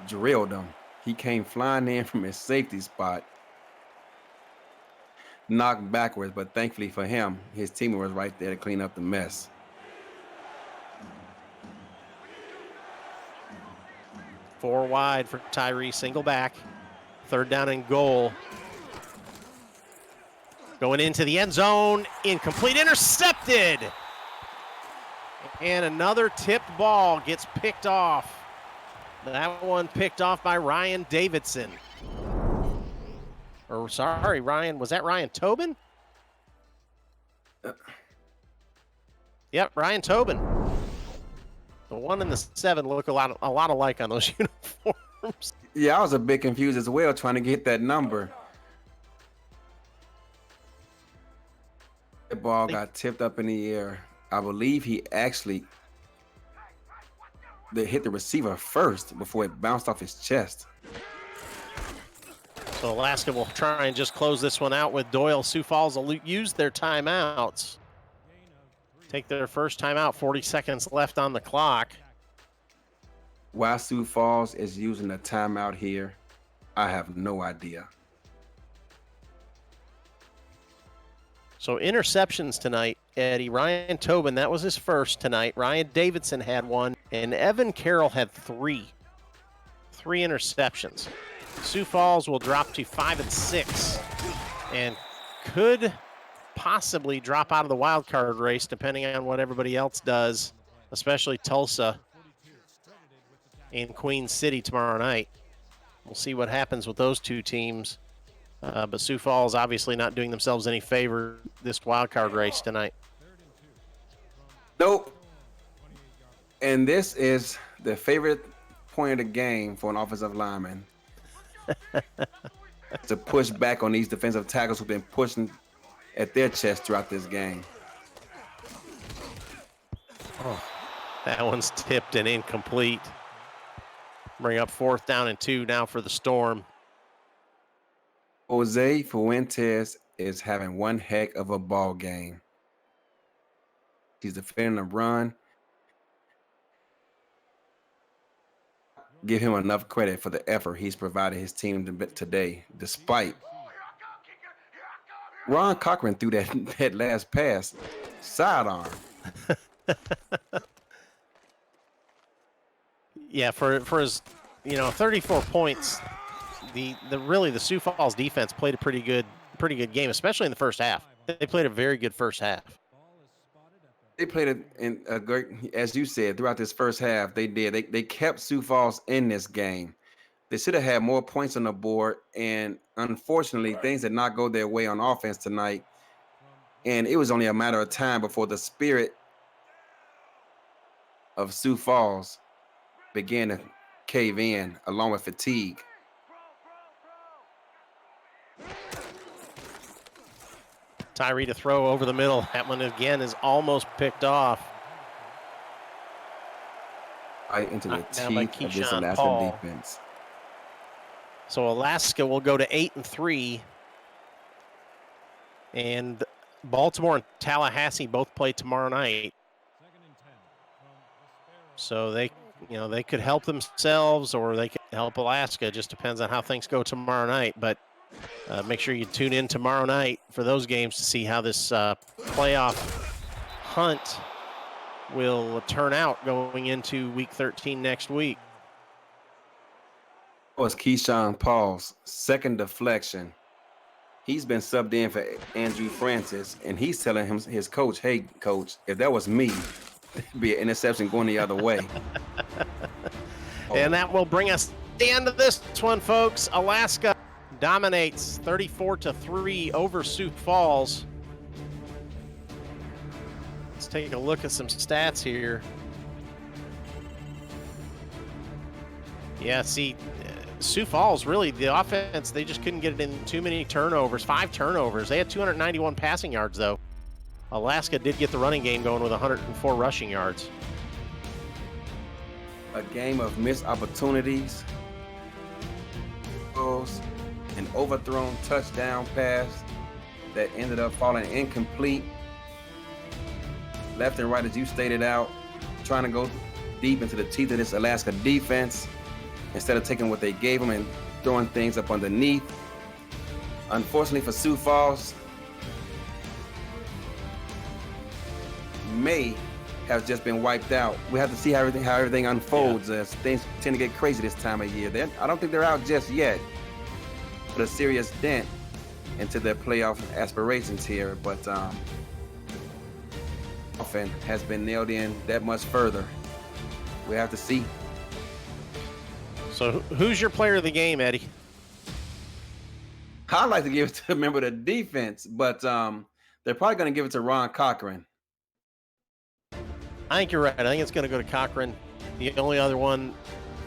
drilled him. He came flying in from his safety spot. Knocked backwards, but thankfully for him, his teammate was right there to clean up the mess. Four wide for Tyree, single back. 3rd down and goal. Going into the end zone, incomplete, intercepted. And another tipped ball gets picked off. That one picked off by Ryan Davidson. Or sorry, Ryan, was that Ryan Tobin? Yep, Ryan Tobin. The 1 and the 7 look a lot alike on those uniforms. Yeah, I was a bit confused as well trying to get that number. The ball got tipped up in the air. I believe he actually hit the receiver first before it bounced off his chest. So Alaska will try and just close this one out with Doyle. Sioux Falls will use their timeouts. Take their first timeout, 40 seconds left on the clock. Why Sioux Falls is using a timeout here, I have no idea. So interceptions tonight, Eddie. Ryan Tobin, that was his first tonight. Ryan Davidson had 1, and Evan Carroll had 3. 3 interceptions. Sioux Falls will drop to 5 and 6 and could possibly drop out of the wild card race depending on what everybody else does, especially Tulsa and Queen City tomorrow night. We'll see what happens with those two teams. But Sioux Falls obviously not doing themselves any favor this wild card race tonight. Nope. And this is the favorite point of the game for an offensive lineman. To push back on these defensive tackles who've been pushing at their chest throughout this game. Oh, that one's tipped and incomplete. Bring up 4th down and 2 now for the Storm. Jose Fuentes is having one heck of a ball game. He's defending the run. Give him enough credit for the effort he's provided his team today, despite Ron Cochran threw that last pass sidearm. Yeah, for his 34 points, the Sioux Falls defense played a pretty good game, especially in the first half. They played a very good first half. They played it in a great, as you said, throughout this first half. They did. They kept Sioux Falls in this game. They should have had more points on the board, and unfortunately, things did not go their way on offense tonight. And it was only a matter of time before the spirit of Sioux Falls began to cave in, along with fatigue. Tyree to throw over the middle. That one again is almost picked off. Right into the teeth of this Alaska Paul. defense. So Alaska will go to 8 and 3. And Baltimore and Tallahassee both play tomorrow night. So they could help themselves or they could help Alaska. It just depends on how things go tomorrow night. But make sure you tune in tomorrow night for those games to see how this playoff hunt will turn out going into Week 13 next week. It was Keyshawn Paul's second deflection. He's been subbed in for Andrew Francis, and he's telling his coach, "Hey, coach, if that was me, it'd be an interception going the other way." And that will bring us to the end of this one, folks. Alaska dominates 34-3 over Sioux Falls. Let's take a look at some stats here. Yeah, see, Sioux Falls, really, the offense, they just couldn't get it in too many turnovers. 5 turnovers. They had 291 passing yards, though. Alaska did get the running game going with 104 rushing yards. A game of missed opportunities. An overthrown touchdown pass that ended up falling incomplete. Left and right, as you stated out, trying to go deep into the teeth of this Alaska defense instead of taking what they gave them and throwing things up underneath. Unfortunately for Sioux Falls, may have just been wiped out. We have to see how everything unfolds as things tend to get crazy this time of year. I don't think they're out just yet. Put a serious dent into their playoff aspirations here, but often has been nailed in that much further. We have to see. So who's your player of the game, Eddie? I'd like to give it to a member of the defense, but they're probably going to give it to Ron Cochran. I think you're right. I think it's going to go to Cochran. The only other one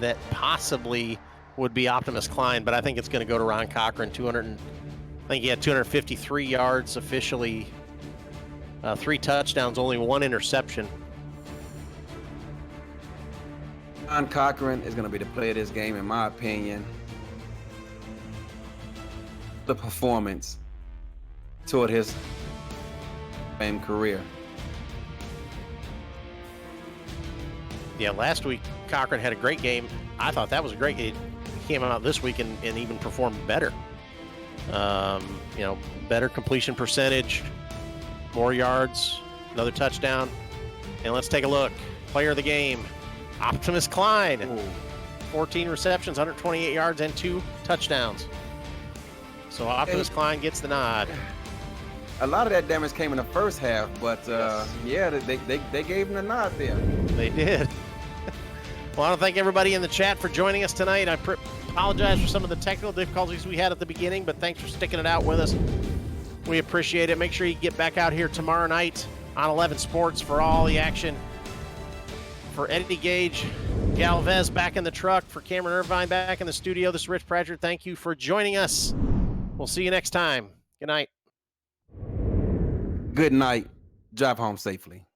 that possibly would be Optimus Klein, but I think it's going to go to Ron Cochran. I think he had 253 yards officially, 3 touchdowns, only 1 interception. Ron Cochran is going to be the player of this game, in my opinion. The performance toward his career. Yeah, last week Cochran had a great game. I thought that was a great game. He came out this week and even performed better. Better completion percentage, more yards, another touchdown. And let's take a look. Player of the game, Optimus Klein. Ooh. 14 receptions, 128 yards, and 2 touchdowns. So Optimus Klein gets the nod. A lot of that damage came in the first half, but Yes. yeah, they gave him the nod there. They did. Well, I want to thank everybody in the chat for joining us tonight. I apologize for some of the technical difficulties we had at the beginning, but thanks for sticking it out with us. We appreciate it. Make sure you get back out here tomorrow night on 11 Sports for all the action. For Eddie Gage, Galvez back in the truck, for Cameron Irvine back in the studio, this is Rich Pratchett. Thank you for joining us. We'll see you next time. Good night. Good night. Drive home safely.